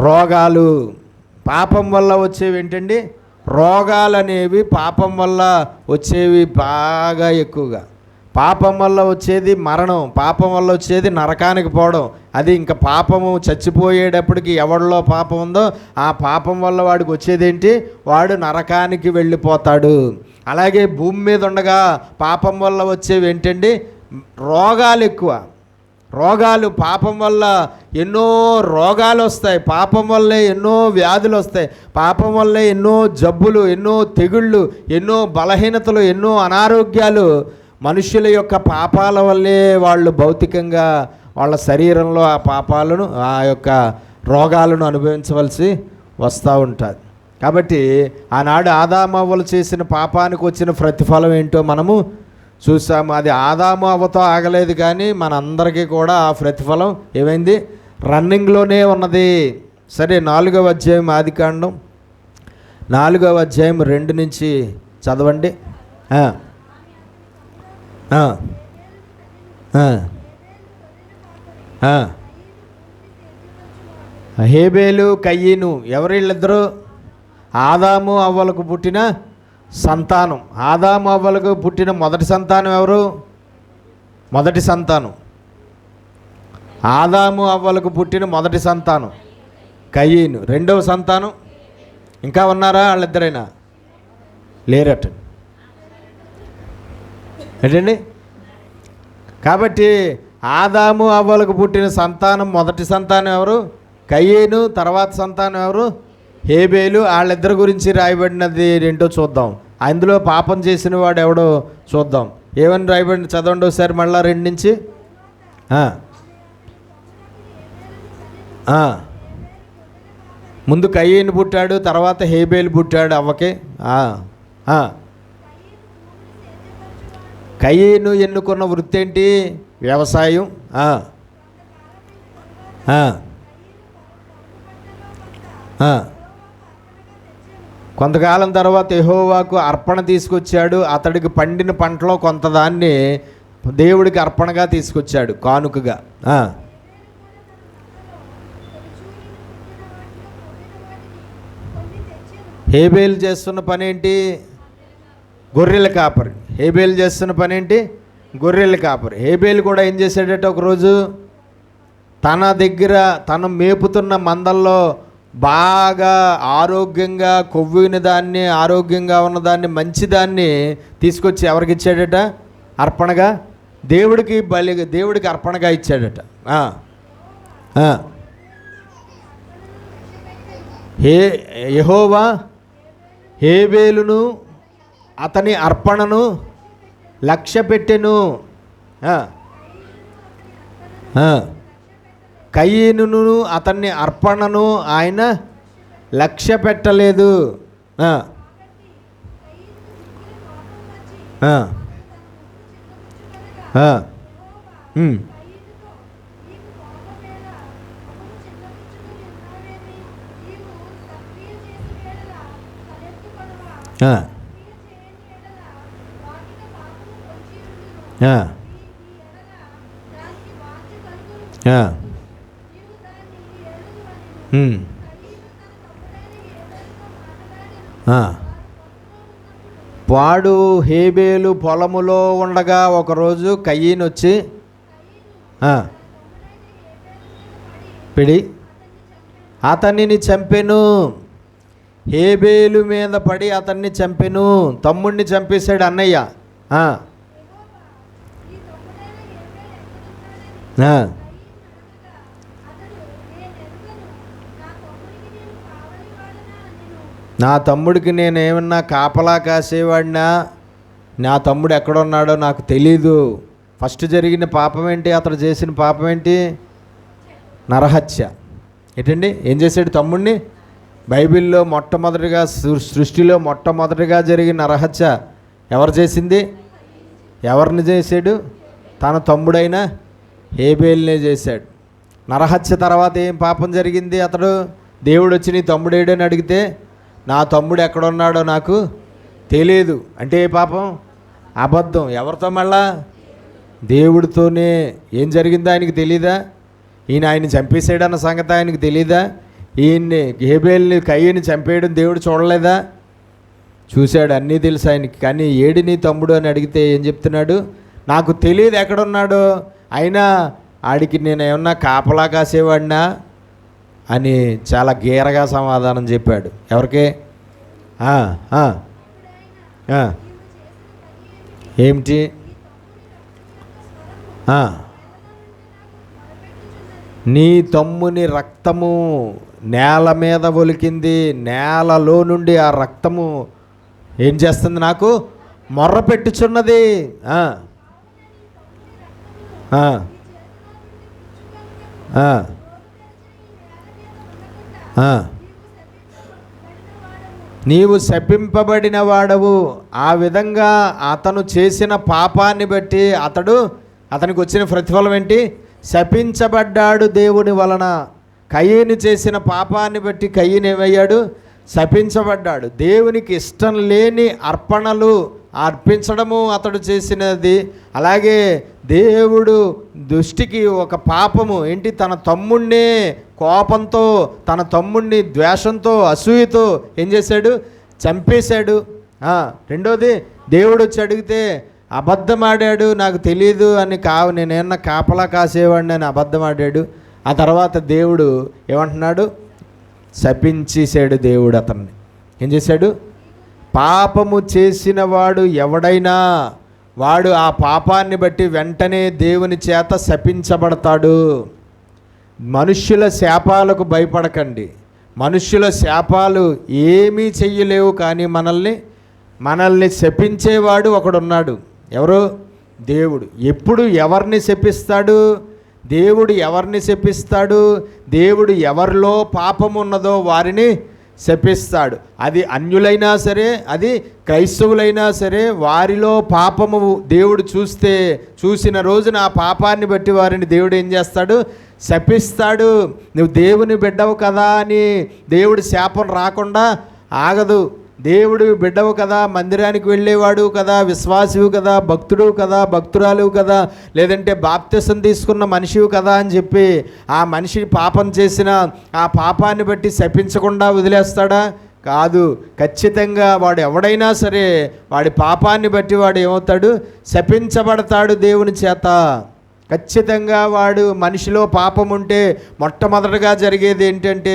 రోగాలు. పాపం వల్ల వచ్చేవి ఏంటండి? రోగాలు అనేవి పాపం వల్ల వచ్చేవి బాగా ఎక్కువగా. పాపం వల్ల వచ్చేది మరణం, పాపం వల్ల వచ్చేది నరకానికి పోవడం. అది ఇంకా పాపము చచ్చిపోయేటప్పటికి ఎవరిలో పాపం ఉందో ఆ పాపం వల్ల వాడికి వచ్చేదేంటి? వాడు నరకానికి వెళ్ళిపోతాడు. అలాగే భూమి మీద ఉండగా పాపం వల్ల వచ్చేవి ఏంటండి? రోగాలు ఎక్కువ. రోగాలు, పాపం వల్ల ఎన్నో రోగాలు వస్తాయి, పాపం వల్లే ఎన్నో వ్యాధులు వస్తాయి, పాపం వల్లే ఎన్నో జబ్బులు, ఎన్నో తెగుళ్ళు, ఎన్నో బలహీనతలు, ఎన్నో అనారోగ్యాలు మనుషుల యొక్క పాపాల వల్లే వాళ్ళు భౌతికంగా వాళ్ళ శరీరంలో ఆ పాపాలను, ఆ యొక్క రోగాలను అనుభవించవలసి వస్తూ ఉంటుంది. కాబట్టి ఆనాడు ఆదాము అవ్వలు చేసిన పాపానికి వచ్చిన ప్రతిఫలం ఏంటో మనము చూసాము. అది ఆదాము అవ్వతో ఆగలేదు, కానీ మనందరికీ కూడా ఆ ప్రతిఫలం ఏమైంది? రన్నింగ్లోనే ఉన్నది. సరే, 4వ అధ్యాయం ఆదికాండం 4వ అధ్యాయం 2 నుంచి చదవండి. హేబేలు కయ్యీను ఎవరు? వీళ్ళిద్దరూ ఆదాము అవ్వలకు పుట్టిన సంతానం. ఆదాము అవ్వలకు పుట్టిన మొదటి సంతానం ఎవరు? మొదటి సంతానం ఆదాము అవ్వలకు పుట్టిన మొదటి సంతానం కయ్యీను. రెండవ సంతానం ఇంకా ఉన్నారా? వాళ్ళిద్దరైనా లేరట ఏంటండి? కాబట్టి ఆదాము అవ్వలకు పుట్టిన సంతానం, మొదటి సంతానం ఎవరు? కయ్యీను. తర్వాత సంతానం ఎవరు? హేబేలు. వాళ్ళిద్దరి గురించి రాయబడినది ఏంటో చూద్దాం. అందులో పాపం చేసిన వాడు ఎవడో చూద్దాం. ఏమని రాయబడి చదవండి ఒకసారి మళ్ళా 2 నుంచి. ముందు కయ్యీను పుట్టాడు, తర్వాత హేబేలు పుట్టాడు అవ్వకి. కయ్యీను ఎన్నుకున్న వృత్తి ఏంటి? వ్యవసాయం. కొంతకాలం తర్వాత యెహోవాకు అర్పణ తీసుకొచ్చాడు. అతడికి పండిన పంటలో కొంతదాన్ని దేవుడికి అర్పణగా తీసుకొచ్చాడు, కానుకగా. హేబేలు చేస్తున్న పని ఏంటి? గొర్రెల కాపరి. హేబేలు చేస్తున్న పని ఏంటి? గొర్రెల కాపరి. హేబేలు కూడా ఏం చేశాడట? ఒకరోజు తన దగ్గర తను మేపుతున్న మందల్లో బాగా ఆరోగ్యంగా కొవ్విన దాన్ని, ఆరోగ్యంగా ఉన్నదాన్ని, మంచిదాన్ని తీసుకొచ్చి ఎవరికి ఇచ్చాడట? అర్పణగా. దేవుడికి అర్పణగా ఇచ్చాడట. యెహోవా హేబేలును అతని అర్పణను లక్ష్యపెట్టెను. కయ్యీనును అతన్ని అర్పణను ఆయన లక్ష్య పెట్టలేదు. వాడు హేబేలు పొలములో ఉండగా ఒకరోజు కయ్యీను వచ్చి పిడి అతనిని చంపెను. హేబేలు మీద పడి అతన్ని చంపెను. తమ్ముడిని చంపేశాడు అన్నయ్య. నా తమ్ముడికి నేనేమన్నా కాపలా కాసేవాడినా? నా తమ్ముడు ఎక్కడున్నాడో నాకు తెలీదు. ఫస్ట్ జరిగిన పాపం ఏంటి? అతడు చేసిన పాపం ఏంటి? నరహత్య. ఏంటండి? ఏం చేశాడు? తమ్ముడిని బైబిల్లో మొట్టమొదటిగా సృష్టిలో మొట్టమొదటిగా జరిగిన నరహత్య ఎవరు చేసింది? ఎవరిని చేశాడు? తన తమ్ముడైన హేబేల్నే చేశాడు. నరహత్య తర్వాత ఏం పాపం జరిగింది? అతడు దేవుడు వచ్చి నీ తమ్ముడేడని అడిగితే నా తమ్ముడు ఎక్కడున్నాడో నాకు తెలియదు అంటే ఏ పాపం? అబద్ధం. ఎవరితో? మళ్ళా దేవుడితోనే. ఏం జరిగిందో ఆయనకి తెలీదా? ఆయన చంపేసాడన్న సంగతి ఆయనకి తెలీదా? ఈయన్ని హేబేల్ని కయ్యని చంపేయడం దేవుడు చూడలేదా? చూశాడు, అన్నీ తెలుసు ఆయనకి. కానీ ఏడి నీ తమ్ముడు అని అడిగితే ఏం చెప్తున్నాడు? నాకు తెలియదు ఎక్కడున్నాడో, అయినా ఆడికి నేను ఏమన్నా కాపలా కాసేవాడినా అని చాలా గీరగా సమాధానం చెప్పాడు. ఎవరికి? ఏమిటి? నీ తమ్ముని రక్తము నేల మీద ఒలికింది, నేలలో నుండి ఆ రక్తము ఏం చేస్తుంది? నాకు మొర్ర పెట్టుచున్నది. నీవు శపింపబడిన వాడవు. ఆ విధంగా అతను చేసిన పాపాన్ని బట్టి అతనికి వచ్చిన ప్రతిఫలం ఏంటి? శపించబడ్డాడు దేవుని వలన. కయ్యను చేసిన పాపాన్ని బట్టి కయ్యను ఏమయ్యాడు? శపించబడ్డాడు. దేవునికి ఇష్టం లేని అర్పణలు అర్పించడము అతడు చేసినది. అలాగే దేవుడు దృష్టికి ఒక పాపము ఏంటి? తన తమ్ముణ్ణే కోపంతో, తన తమ్ముణ్ణి ద్వేషంతో, అసూయతో ఏం చేశాడు? చంపేశాడు. రెండోది, దేవుడు వచ్చి అడిగితే అబద్ధమాడాడు, నాకు తెలియదు అని నేనేమన్నా కాపలా కాసేవాడిని అని అబద్ధమాడాడు. ఆ తర్వాత దేవుడు ఏమంటున్నాడు? శపించేశాడు దేవుడు అతన్ని. ఏం చేశాడు? పాపము చేసిన వాడు ఎవడైనా వాడు ఆ పాపాన్ని బట్టి వెంటనే దేవుని చేత శపించబడతాడు. మనుష్యుల శాపాలకు భయపడకండి. మనుష్యుల శాపాలు ఏమీ చెయ్యలేవు, కానీ మనల్ని శపించేవాడు ఒకడున్నాడు. ఎవరు? దేవుడు. ఎప్పుడు ఎవరిని శపిస్తాడు? దేవుడు ఎవరిని శపిస్తాడు? దేవుడు ఎవరిలో పాపం ఉన్నదో వారిని శపిస్తాడు. అది అన్యులైనా సరే, అది క్రైస్తవులైనా సరే, వారిలో పాపము దేవుడు చూసిన రోజున ఆ పాపాన్ని బట్టి వారిని దేవుడు ఏం చేస్తాడు? శపిస్తాడు. నువ్వు దేవుని బిడ్డవు కదా అని దేవుడు శాపం రాకుండా ఆగదు. దేవుడు బిడ్డవు కదా, మందిరానికి వెళ్ళేవాడు కదా, విశ్వాసివు కదా, భక్తుడు కదా, భక్తురాలు కదా, లేదంటే బాప్తిసం తీసుకున్న మనిషివి కదా అని చెప్పి ఆ మనిషి పాపం చేసిన ఆ పాపాన్ని బట్టి శపించకుండా వదిలేస్తాడా? కాదు. ఖచ్చితంగా వాడు ఎవడైనా సరే వాడి పాపాన్ని బట్టి వాడు ఏమవుతాడు? శపించబడతాడు దేవుని చేత. ఖచ్చితంగా వాడు మనిషిలో పాపం ఉంటే మొట్టమొదటగా జరిగేది ఏంటంటే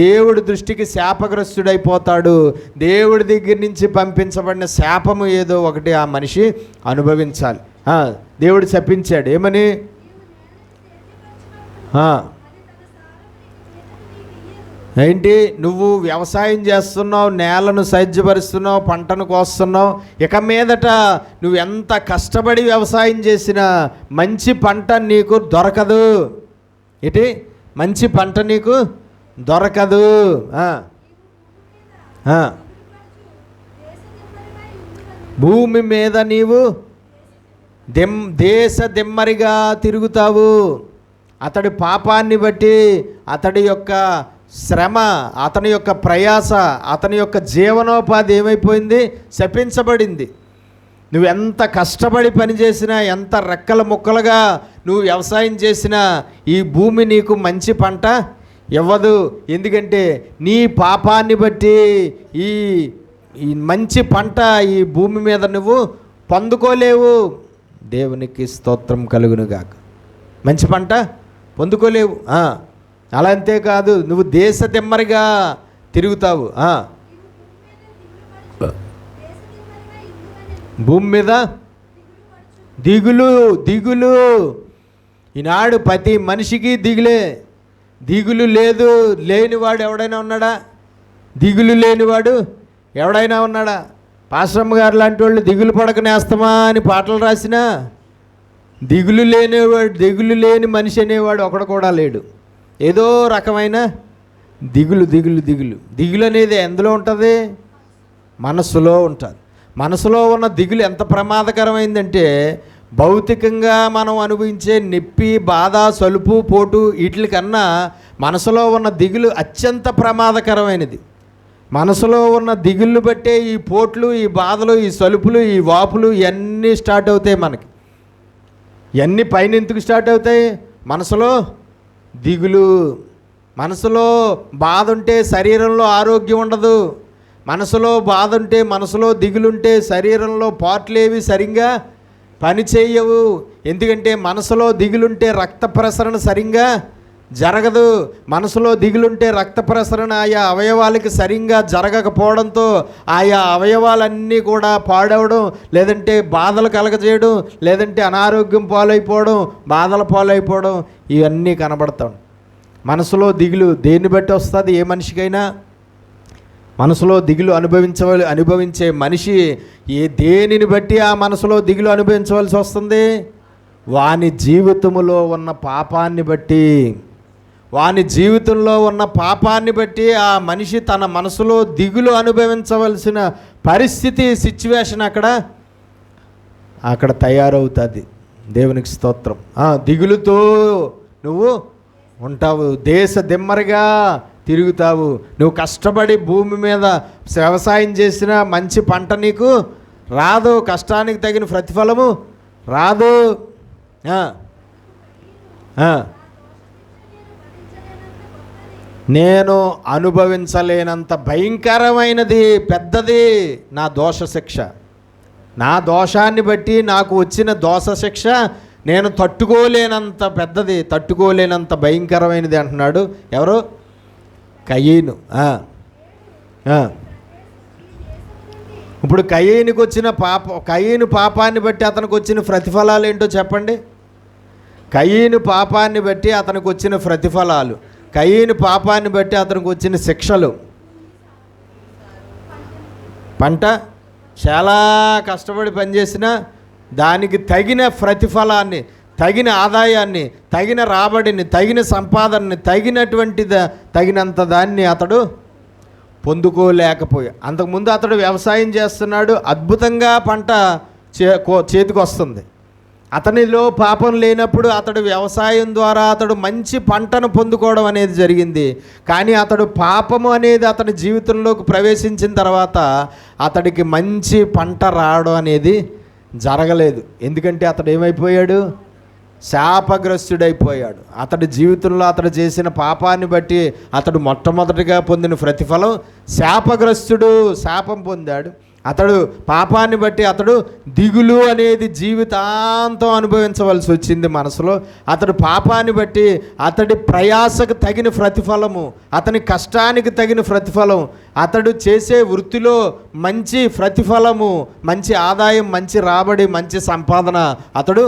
దేవుడి దృష్టికి శాపగ్రస్తుడైపోతాడు. దేవుడి దగ్గర నుంచి పంపించబడిన శాపము ఏదో ఒకటి ఆ మనిషి అనుభవించాలి. దేవుడు శపించాడు. ఏమని? ఏంటి? నువ్వు వ్యవసాయం చేస్తున్నావు, నేలను సజ్జపరుస్తున్నావు, పంటను కోస్తున్నావు. ఇక మీదట నువ్వు ఎంత కష్టపడి వ్యవసాయం చేసినా మంచి పంట నీకు దొరకదు. ఏంటి? మంచి పంట నీకు దొరకదు. భూమి మీద నీవు దేశ దిమ్మరిగా తిరుగుతావు. అతడి పాపాన్ని బట్టి అతడి యొక్క శ్రమ, అతని యొక్క ప్రయాస, అతని యొక్క జీవనోపాధి ఏమైపోయింది? శపించబడింది. నువ్వు ఎంత కష్టపడి పనిచేసినా, ఎంత రెక్కల ముక్కలుగా నువ్వు వ్యవసాయం చేసినా ఈ భూమి నీకు మంచి పంట ఇవ్వదు. ఎందుకంటే నీ పాపాన్ని బట్టి ఈ మంచి పంట ఈ భూమి మీద నువ్వు పొందుకోలేవు. దేవునికి స్తోత్రం కలుగునుగాక. మంచి పంట పొందుకోలేవు. అలా అంతేకాదు, నువ్వు దేశ దిమ్మరిగా తిరుగుతావు. భూమి మీద దిగులు. ఈనాడు ప్రతి మనిషికి దిగులే. దిగులు లేనివాడు ఎవడైనా ఉన్నాడా? దిగులు లేనివాడు ఎవడైనా ఉన్నాడా? పాశ్రమ్మ గారు లాంటి వాళ్ళు దిగులు పడకనేస్తామా అని పాటలు రాసినా దిగులు లేని మనిషి అనేవాడు ఒకడు కూడా లేడు. ఏదో రకమైన దిగులు దిగులు దిగులు దిగులు అనేది ఎందులో ఉంటుంది? మనసులో ఉంటుంది. మనసులో ఉన్న దిగులు ఎంత ప్రమాదకరమైందంటే, భౌతికంగా మనం అనుభవించే నొప్పి, బాధ, సలుపు, పోటు వీటికన్నా మనసులో ఉన్న దిగులు అత్యంత ప్రమాదకరమైనది. మనసులో ఉన్న దిగుళ్ళు బట్టే ఈ పోట్లు, ఈ బాధలు, ఈ సలుపులు, ఈ వాపులు ఇవన్నీ స్టార్ట్ అవుతాయి మనకి. ఇవన్నీ పైన ఎందుకు స్టార్ట్ అవుతాయి? మనసులో దిగులు. మనసులో బాధ ఉంటే శరీరంలో ఆరోగ్యం ఉండదు. మనసులో బాధ ఉంటే, మనసులో దిగులుంటే శరీరంలో పార్ట్లేవి సరిగ్గా పని చేయవు. ఎందుకంటే మనసులో దిగులుంటే రక్త ప్రసరణ సరిగ్గా జరగదు. మనసులో దిగులుంటే రక్త ప్రసరణ ఆయా అవయవాలకి సరిగ్గా జరగకపోవడంతో ఆయా అవయవాలన్నీ కూడా పాడవడం, లేదంటే బాధలు కలగజేయడం, లేదంటే అనారోగ్యం పాలైపోవడం, బాధల పాలైపోవడం ఇవన్నీ కనబడతాం. మనసులో దిగులు దేన్ని బట్టి వస్తుంది? ఏ మనిషికైనా మనసులో దిగులు అనుభవించే మనిషి దేనిని బట్టి ఆ మనసులో దిగులు అనుభవించవలసి వస్తుంది? వాని జీవితంలో ఉన్న పాపాన్ని బట్టి. వాని జీవితంలో ఉన్న పాపాన్ని బట్టి ఆ మనిషి తన మనసులో దిగులు అనుభవించవలసిన పరిస్థితి, సిచ్యువేషన్ అక్కడ తయారవుతుంది. దేవునికి స్తోత్రం. దిగులుతో నువ్వు ఉంటావు, దేశ దిమ్మరిగా తిరుగుతావు. నువ్వు కష్టపడి భూమి మీద వ్యవసాయం చేసినా మంచి పంట నీకు రాదు, కష్టానికి తగిన ప్రతిఫలము రాదు. నేను అనుభవించలేనంత భయంకరమైనది, పెద్దది నా దోష శిక్ష. నా దోషాన్ని బట్టి నాకు వచ్చిన దోష శిక్ష నేను తట్టుకోలేనంత పెద్దది, తట్టుకోలేనంత భయంకరమైనది అంటున్నాడు. ఎవరు? కయీను. ఇప్పుడు కయీనుకి వచ్చిన కయీను పాపాన్ని బట్టి అతనికి వచ్చిన ప్రతిఫలాలు ఏంటో చెప్పండి. కయీను పాపాన్ని బట్టి అతనికి వచ్చిన ప్రతిఫలాలు, కయీను పాపాన్ని బట్టి అతనికి వచ్చిన శిక్షలు. పంట చాలా కష్టపడి పనిచేసిన దానికి తగిన ప్రతిఫలాన్ని, తగిన ఆదాయాన్ని, తగిన రాబడిని, తగిన సంపాదనని, తగినంత దాన్ని అతడు పొందుకోలేకపోయా. అంతకుముందు అతడు వ్యవసాయం చేస్తున్నాడు, అద్భుతంగా పంట చేతికి వస్తుంది. అతనిలో పాపం లేనప్పుడు అతడు వ్యవసాయం ద్వారా అతడు మంచి పంటను పొందుకోవడం అనేది జరిగింది. కానీ అతడు పాపము అనేది అతని జీవితంలోకి ప్రవేశించిన తర్వాత అతడికి మంచి పంట రావడం అనేది జరగలేదు. ఎందుకంటే అతడు ఏమైపోయాడు? శాపగ్రస్తుడైపోయాడు. అతడి జీవితంలో అతడు చేసిన పాపాన్ని బట్టి అతడు మొట్టమొదటిగా పొందిన ప్రతిఫలం శాపగ్రస్తుడు, శాపం పొందాడు. అతడు పాపాన్ని బట్టి అతడు దిగులు అనేది జీవితాంతం అనుభవించవలసి వచ్చింది మనసులో. అతడు పాపాన్ని బట్టి అతడి ప్రయాసకు తగిన ప్రతిఫలము, అతని కష్టానికి తగిన ప్రతిఫలం, అతడు చేసే వృత్తిలో మంచి ప్రతిఫలము, మంచి ఆదాయం, మంచి రాబడి, మంచి సంపాదన అతడు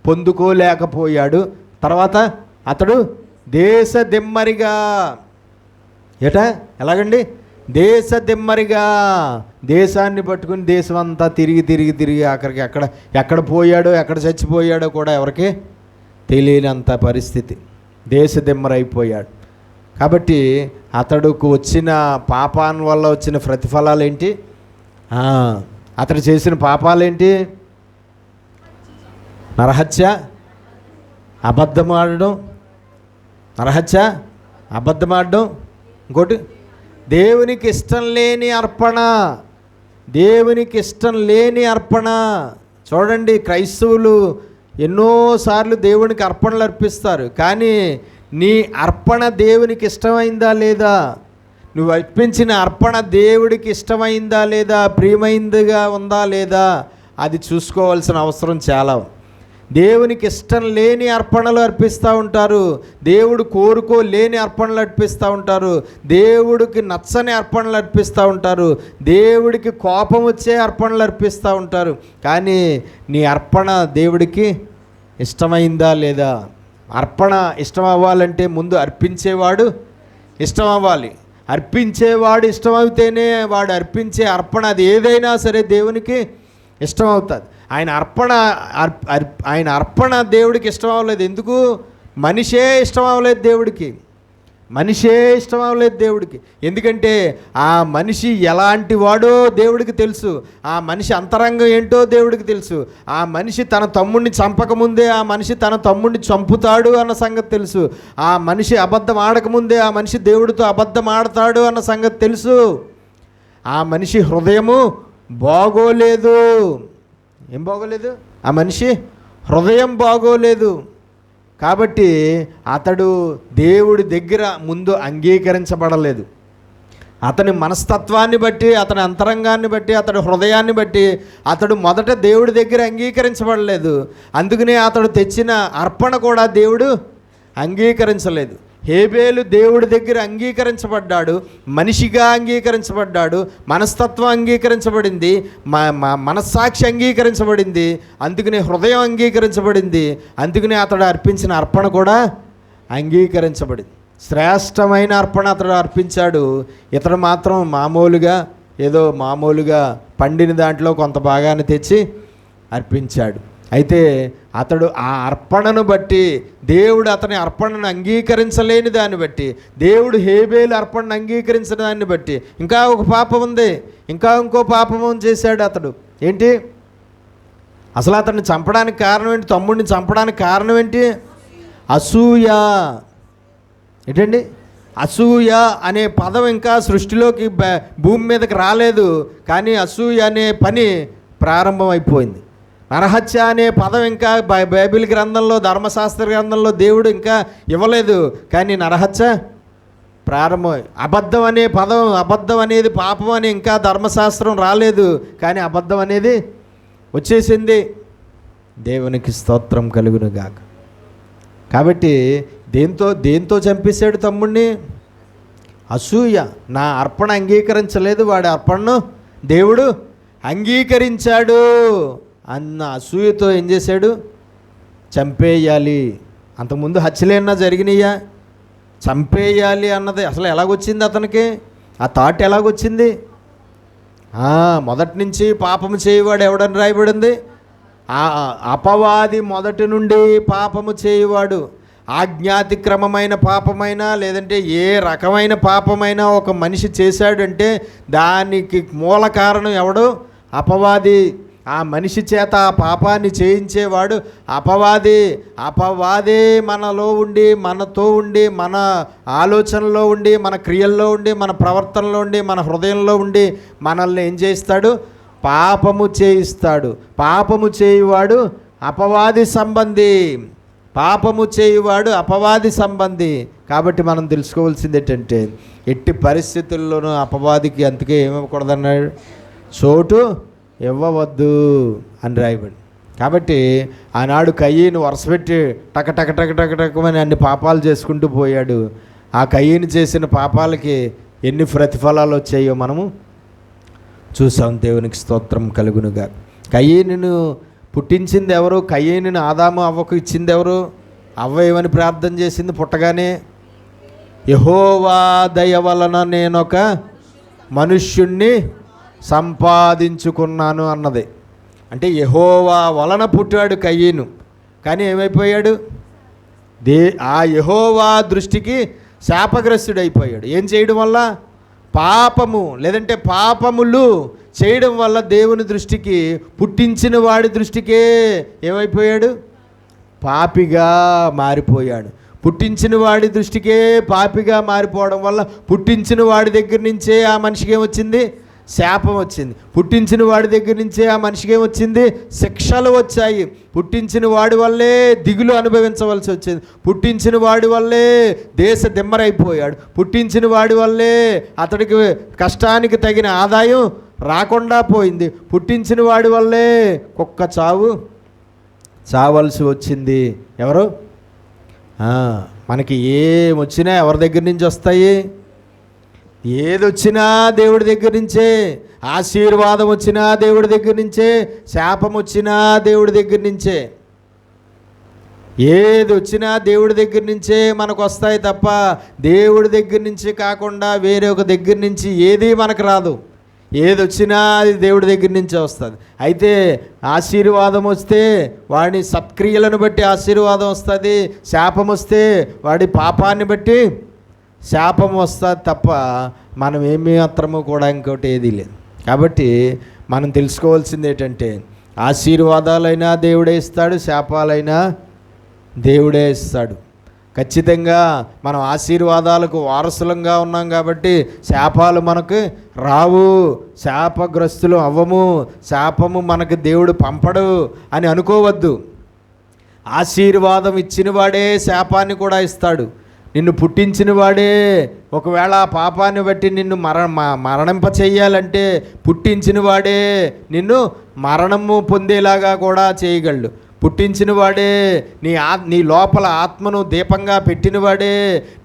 పొందుకోలేకపోయాడు. తర్వాత అతడు దేశ దిమ్మరిగా, ఎలాగండి? దేశ దిమ్మరిగా దేశాన్ని పట్టుకుని దేశం అంతా తిరిగి ఆఖరికి ఎక్కడ పోయాడో, ఎక్కడ చచ్చిపోయాడో కూడా ఎవరికి తెలియనంత పరిస్థితి. దేశ దిమ్మరైపోయాడు. కాబట్టి అతడుకు వచ్చిన పాపాన్ వల్ల వచ్చిన ప్రతిఫలాలు ఏంటి? అతడు చేసిన పాపాలేంటి? నరహత్య, అబద్ధమాడడం, ఇంకోటి దేవునికి ఇష్టం లేని అర్పణ. చూడండి, క్రైస్తవులు ఎన్నోసార్లు దేవునికి అర్పణలు అర్పిస్తారు. కానీ నీ అర్పణ దేవునికి ఇష్టమైందా లేదా? నువ్వు అర్పించిన అర్పణ దేవుడికి ఇష్టమైందా లేదా, ప్రియమైందిగా ఉందా లేదా, అది చూసుకోవాల్సిన అవసరం చాలా. దేవునికి ఇష్టం లేని అర్పణలు అర్పిస్తూ ఉంటారు, దేవుడు కోరుకోలేని అర్పణలు అర్పిస్తూ ఉంటారు, దేవుడికి నచ్చని అర్పణలు అర్పిస్తూ ఉంటారు, దేవుడికి కోపం వచ్చే అర్పణలు అర్పిస్తూ ఉంటారు. కానీ నీ అర్పణ దేవుడికి ఇష్టమైందా లేదా? అర్పణ ఇష్టం అవ్వాలంటే ముందు అర్పించేవాడు ఇష్టం అవ్వాలి. అర్పించేవాడు ఇష్టమైతేనే వాడు అర్పించే అర్పణ అది ఏదైనా సరే దేవునికి ఇష్టమవుతుంది. ఆయన అర్పణ దేవుడికి ఇష్టం అవ్వలేదు. ఎందుకు? మనిషే ఇష్టం అవ్వలేదు దేవుడికి. మనిషే ఇష్టం అవ్వలేదు దేవుడికి. ఎందుకంటే ఆ మనిషి ఎలాంటి వాడో దేవుడికి తెలుసు. ఆ మనిషి అంతరంగం ఏంటో దేవుడికి తెలుసు. ఆ మనిషి తన తమ్ముడిని చంపకముందే ఆ మనిషి తన తమ్ముడిని చంపుతాడు అన్న సంగతి తెలుసు. ఆ మనిషి అబద్ధం ఆడకముందే ఆ మనిషి దేవుడితో అబద్ధం ఆడతాడు అన్న సంగతి తెలుసు. ఆ మనిషి హృదయము బాగోలేదు. ఏం బాగోలేదు? ఆ మనిషి హృదయం బాగోలేదు. కాబట్టి అతడు దేవుడి దగ్గర ముందు అంగీకరించబడలేదు. అతని మనస్తత్వాన్ని బట్టి, అతని అంతరంగాన్ని బట్టి, అతడి హృదయాన్ని బట్టి అతడు మొదట దేవుడి దగ్గర అంగీకరించబడలేదు. అందుకనే అతడు తెచ్చిన అర్పణ కూడా దేవుడు అంగీకరించలేదు. హేబేలు దేవుడి దగ్గర అంగీకరించబడ్డాడు, మనిషిగా అంగీకరించబడ్డాడు, మనస్తత్వం అంగీకరించబడింది, మనస్సాక్షి అంగీకరించబడింది, అందుకనే హృదయం అంగీకరించబడింది, అందుకనే అతడు అర్పించిన అర్పణ కూడా అంగీకరించబడింది. శ్రేష్టమైన అర్పణ అతడు అర్పించాడు. ఇతడు మాత్రం మామూలుగా పండిన దాంట్లో కొంత భాగాన్ని తెచ్చి అర్పించాడు. అయితే అతడు ఆ అర్పణను బట్టి, దేవుడు అతని అర్పణను అంగీకరించలేని దాన్ని బట్టి, దేవుడు హేబేలు అర్పణను అంగీకరించిన దాన్ని బట్టి ఇంకా ఒక పాపం ఉంది, ఇంకో పాపం చేశాడు అతడు. ఏంటి అసలు అతన్ని చంపడానికి కారణం ఏంటి? తమ్ముడిని చంపడానికి కారణం ఏంటి? అసూయ. ఏంటండి? అసూయ అనే పదం ఇంకా సృష్టిలోకి భూమి మీదకి రాలేదు, కానీ అసూయ అనే పని ప్రారంభమైపోయింది. నరహత్య అనే పదం ఇంకా బైబిల్ గ్రంథంలో, ధర్మశాస్త్ర గ్రంథంలో దేవుడు ఇంకా ఇవ్వలేదు, కానీ నరహత్య ప్రారంభం. అబద్ధం అనే పదం, అబద్ధం అనేది పాపం అని ఇంకా ధర్మశాస్త్రం రాలేదు, కానీ అబద్ధం అనేది వచ్చేసింది. దేవునికి స్తోత్రం కలుగును గాక. కాబట్టి దేంతో చంపేశాడు తమ్ముడిని? అసూయ. నా అర్పణ అంగీకరించలేదు, వాడి అర్పణను దేవుడు అంగీకరించాడు అన్న అసూయతో ఏం చేశాడు? చంపేయాలి. అంతకుముందు హత్యలేనా జరిగినాయా? చంపేయాలి అన్నది అసలు ఎలాగొచ్చింది అతనికి? ఆ థాట్ ఎలాగొచ్చింది? మొదటి నుంచి పాపము చేయవాడు ఎవడని రాయబడింది? అపవాది మొదటి నుండి పాపము చేయవాడు. ఆజ్ఞాతిక్రమమైన పాపమైనా లేదంటే ఏ రకమైన పాపమైనా ఒక మనిషి చేశాడంటే దానికి మూల కారణం ఎవడు? అపవాది. ఆ మనిషి చేత ఆ పాపాన్ని చేయించేవాడు అపవాదే మనలో ఉండి, మనతో ఉండి, మన ఆలోచనలో ఉండి, మన క్రియల్లో ఉండి, మన ప్రవర్తనలో ఉండి, మన హృదయంలో ఉండి మనల్ని ఏం చేస్తాడు? పాపము చేయిస్తాడు. పాపము చేయువాడు అపవాది సంబంధి. పాపము చేయువాడు అపవాది సంబంధి. కాబట్టి మనం తెలుసుకోవాల్సింది ఏంటంటే, ఎట్టి పరిస్థితుల్లోనూ అపవాదికి అందుకే ఏమివ్వకూడదన్నాడు? చోటు ఇవ్వవద్దు అని రాయబడి. కాబట్టి ఆనాడు కయ్యను వరుసపెట్టి టకమని అన్ని పాపాలు చేసుకుంటూ పోయాడు. ఆ కయ్యను చేసిన పాపాలకి ఎన్ని ప్రతిఫలాలు వచ్చాయో మనము చూసాం. దేవునికి స్తోత్రం కలుగునుగా. కయ్యను పుట్టించింది ఎవరు? కయ్యను ఆదాము అవ్వకు ఇచ్చింది ఎవరు? అవ్వ ఏమని ప్రార్థన చేసింది పుట్టగానే? యెహోవా దయ వలన నేనొక మనుష్యుణ్ణి సంపాదించుకున్నాను అన్నది. అంటే యెహోవా వలన పుట్టాడు కయ్యను, కానీ ఏమైపోయాడు? ఆ యెహోవా దృష్టికి శాపగ్రస్తుడైపోయాడు. ఏం చేయడం వల్ల? పాపము లేదంటే పాపములు చేయడం వల్ల దేవుని దృష్టికి, పుట్టించిన వాడి దృష్టికే ఏమైపోయాడు? పాపిగా మారిపోయాడు. పుట్టించిన వాడి దృష్టికే పాపిగా మారిపోవడం వల్ల పుట్టించిన వాడి దగ్గర నుంచే ఆ మనిషికి ఏమొచ్చింది? శాపం వచ్చింది. పుట్టించిన వాడి దగ్గర నుంచే ఆ మనిషికి ఏమొచ్చింది? శిక్షలు వచ్చాయి. పుట్టించిన వాడి వల్లే దిగులు అనుభవించవలసి వచ్చింది. పుట్టించిన వాడి వల్లే దేశ దిమ్మరైపోయాడు. పుట్టించిన వాడి వల్లే అతడికి కష్టానికి తగిన ఆదాయం రాకుండా పోయింది. పుట్టించిన వాడి వల్లే కుక్క చావలసి వచ్చింది. ఎవరు? మనకి ఏమొచ్చినా ఎవరి దగ్గర నుంచి వస్తాయి? ఏదొచ్చినా దేవుడి దగ్గర నుంచే. ఆశీర్వాదం వచ్చినా దేవుడి దగ్గర నుంచే, శాపం వచ్చినా దేవుడి దగ్గర నుంచే. ఏది వచ్చినా దేవుడి దగ్గర నుంచే మనకు వస్తాయి తప్ప దేవుడి దగ్గర నుంచి కాకుండా వేరే ఒక దగ్గర నుంచి ఏది మనకు రాదు. ఏది వచ్చినా అది దేవుడి దగ్గర నుంచే వస్తుంది. అయితే ఆశీర్వాదం వస్తే వాడి సత్క్రియలను బట్టి ఆశీర్వాదం వస్తుంది. శాపం వస్తే వాడి పాపాన్ని బట్టి శాపం వస్తుంది తప్ప మనం ఏమీ మాత్రము కూడా ఇంకోటి ఏదీ లేదు. కాబట్టి మనం తెలుసుకోవాల్సింది ఏంటంటే ఆశీర్వాదాలైనా దేవుడే ఇస్తాడు, శాపాలైనా దేవుడే ఇస్తాడు. ఖచ్చితంగా మనం ఆశీర్వాదాలకు వారసులంగా ఉన్నాం కాబట్టి శాపాలు మనకు రావు, శాపగ్రస్తులు అవ్వము, శాపము మనకు దేవుడు పంపడు అని అనుకోవద్దు. ఆశీర్వాదం ఇచ్చిన వాడే శాపాన్ని కూడా ఇస్తాడు. నిన్ను పుట్టించిన వాడే ఒకవేళ ఆ పాపాన్ని బట్టి నిన్ను మరణింప చెయ్యాలంటే పుట్టించిన వాడే నిన్ను మరణము పొందేలాగా కూడా చేయగలడు. పుట్టించిన వాడే నీ లోపల ఆత్మను దీపంగా పెట్టినవాడే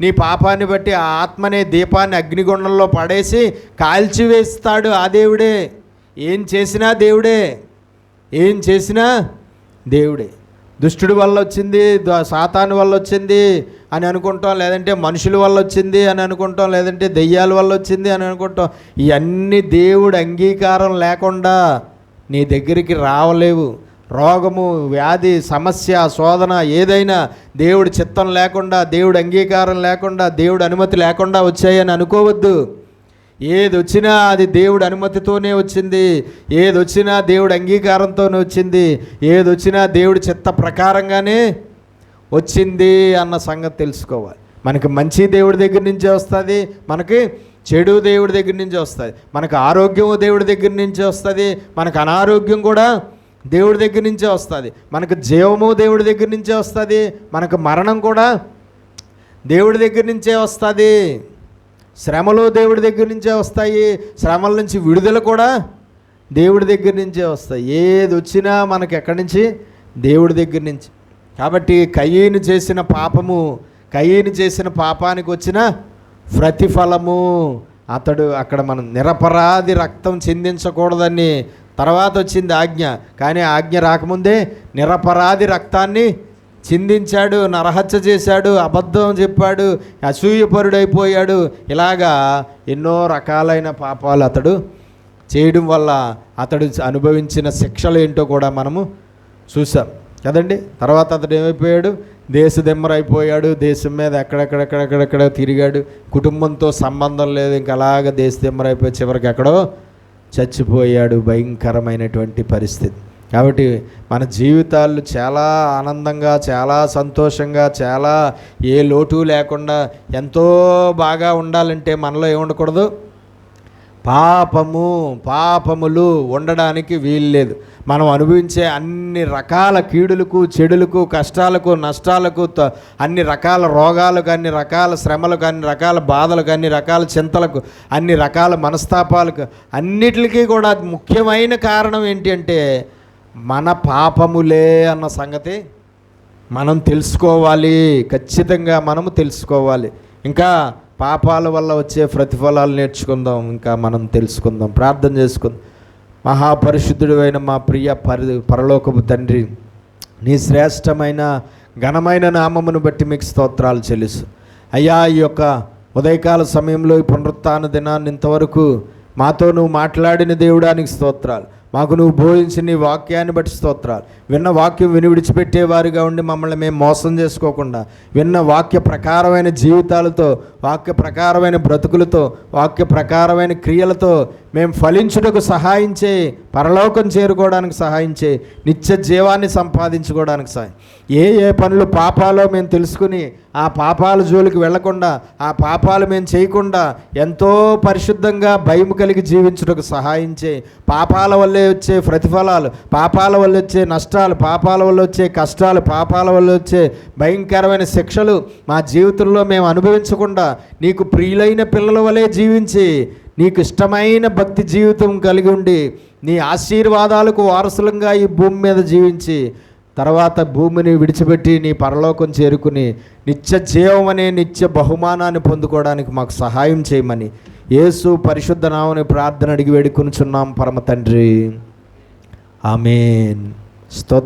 నీ పాపాన్ని బట్టి ఆ ఆత్మనే దీపాన్ని అగ్నిగుండంలో పడేసి కాల్చివేస్తాడు. ఆ దేవుడే. ఏం చేసినా దేవుడే, ఏం చేసినా దేవుడే. దుష్టుడి వల్ల వచ్చింది, సాతాను వల్ల వచ్చింది అని అనుకుంటాం, లేదంటే మనుషుల వల్ల వచ్చింది అని అనుకుంటాం, లేదంటే దెయ్యాల వల్ల వచ్చింది అని అనుకుంటాం. ఇవన్నీ దేవుడు అంగీకారం లేకుండా నీ దగ్గరికి రావలేవు. రోగము, వ్యాధి, సమస్య, శోధన ఏదైనా దేవుడి చిత్తం లేకుండా, దేవుడి అంగీకారం లేకుండా, దేవుడి అనుమతి లేకుండా వచ్చాయని అనుకోవద్దు. ఏది వచ్చినా అది దేవుడి అనుమతితోనే వచ్చింది, ఏది వచ్చినా దేవుడి అంగీకారంతోనే వచ్చింది, ఏది వచ్చినా దేవుడి చిత్త ప్రకారంగానే వచ్చింది అన్న సంగతి తెలుసుకోవాలి. మనకి మంచి దేవుడి దగ్గర నుంచే వస్తుంది, మనకి చెడు దేవుడి దగ్గర నుంచి వస్తుంది. మనకు ఆరోగ్యము దేవుడి దగ్గర నుంచి వస్తుంది, మనకు అనారోగ్యం కూడా దేవుడి దగ్గర నుంచే వస్తుంది. మనకు జీవము దేవుడి దగ్గర నుంచే వస్తుంది, మనకు మరణం కూడా దేవుడి దగ్గర నుంచే వస్తుంది. శ్రమలు దేవుడి దగ్గర నుంచే వస్తాయి, శ్రమల నుంచి విడుదల కూడా దేవుడి దగ్గర నుంచే వస్తాయి. ఏది వచ్చినా మనకు ఎక్కడి నుంచి? దేవుడి దగ్గర నుంచి. కాబట్టి కయీను చేసిన పాపానికి వచ్చిన ప్రతిఫలము అక్కడ మనం నిరపరాధి రక్తం చిందించకూడదని తర్వాత వచ్చింది ఆజ్ఞ. కానీ ఆజ్ఞ రాకముందే నిరపరాధి రక్తాన్ని చిందించాడు, నరహత్య చేశాడు, అబద్ధం చెప్పాడు, అసూయపరుడైపోయాడు. ఇలాగా ఎన్నో రకాలైన పాపాలు అతడు చేయడం వల్ల అతడు అనుభవించిన శిక్షలు ఏంటో కూడా మనము చూసాం కదండి. తర్వాత అతడు ఏమైపోయాడు? దేశదిమ్మరైపోయాడు. దేశం మీద ఎక్కడెక్కడెక్కడెక్కడెక్కడ తిరిగాడు. కుటుంబంతో సంబంధం లేదు, ఇంకా అలాగ దేశదిమ్మరైపోయి చివరికి ఎక్కడో చచ్చిపోయాడు. భయంకరమైనటువంటి పరిస్థితి. కాబట్టి మన జీవితాలు చాలా ఆనందంగా, చాలా సంతోషంగా, చాలా ఏ లోటు లేకుండా ఎంతో బాగా ఉండాలంటే మనలో ఏముండకూడదు? పాపములు ఉండడానికి వీల్లేదు. మనం అనుభవించే అన్ని రకాల కీడులకు, చెడులకు, కష్టాలకు, నష్టాలకు, అన్ని రకాల రోగాలకు, అన్ని రకాల శ్రమలకు, అన్ని రకాల బాధలకు, అన్ని రకాల చింతలకు, అన్ని రకాల మనస్తాపాలకు, అన్నిటికీ కూడా ముఖ్యమైన కారణం ఏంటి అంటే మన పాపములే అన్న సంగతి మనం తెలుసుకోవాలి. ఖచ్చితంగా మనము తెలుసుకోవాలి. ఇంకా పాపాల వల్ల వచ్చే ప్రతిఫలాలు నేర్చుకుందాం, ఇంకా మనం తెలుసుకుందాం, ప్రార్థన చేసుకుందాం. మహాపరిశుద్ధుడు అయిన మా ప్రియ పరలోకపు తండ్రి, నీ శ్రేష్టమైన ఘనమైన నామమును బట్టి మీకు స్తోత్రాలు చెల్లిస్తు. అయ్యా, ఈ యొక్క ఉదయకాల సమయంలో ఈ పునరుత్థాన దినాన్ని ఇంతవరకు మాతో నువ్వు మాట్లాడిన దేవుడానికి స్తోత్రాలు. మాకు నువ్వు బోధించిన నీ వాక్యాన్ని బట్టి స్తోత్రాలు. విన్న వాక్యం విడిచిపెట్టేవారిగా ఉండి మమ్మల్ని మేము మోసం చేసుకోకుండా, విన్న వాక్య ప్రకారమైన జీవితాలతో, వాక్య ప్రకారమైన బ్రతుకులతో, వాక్య ప్రకారమైన క్రియలతో మేము ఫలించుటకు సహాయం చేయి, పరలోకం చేరుకోవడానికి సహాయం చేయి, నిత్య జీవాన్ని సంపాదించుకోవడానికి సహాయం. ఏ పనులు పాపాలో మేము తెలుసుకుని ఆ పాపాల జోలికి వెళ్లకుండా, ఆ పాపాలు మేము చేయకుండా ఎంతో పరిశుద్ధంగా భయం కలిగి జీవించుటకు సహాయం చేయి. పాపాల వల్లే వచ్చే ప్రతిఫలాలు, పాపాల వల్ల వచ్చే నష్టాలు, పాపాల వల్ల వచ్చే కష్టాలు, పాపాల వల్ల వచ్చే భయంకరమైన శిక్షలు మా జీవితంలో మేము అనుభవించకుండా నీకు ప్రియులైన పిల్లల వలె జీవించి, నీకు ఇష్టమైన భక్తి జీవితం కలిగి ఉండి, నీ ఆశీర్వాదాలకు వారసులంగా ఈ భూమి మీద జీవించి, తర్వాత భూమిని విడిచిపెట్టి నీ పరలోకం చేరుకుని నిత్య జీవం అనే నిత్య బహుమానాన్ని పొందుకోవడానికి మాకు సహాయం చేయమని యేసు పరిశుద్ధ నామమున ప్రార్థన అడిగి వేడుకొనుచున్నాం పరమ తండ్రి. ఆమేన్. స్తోత్రం.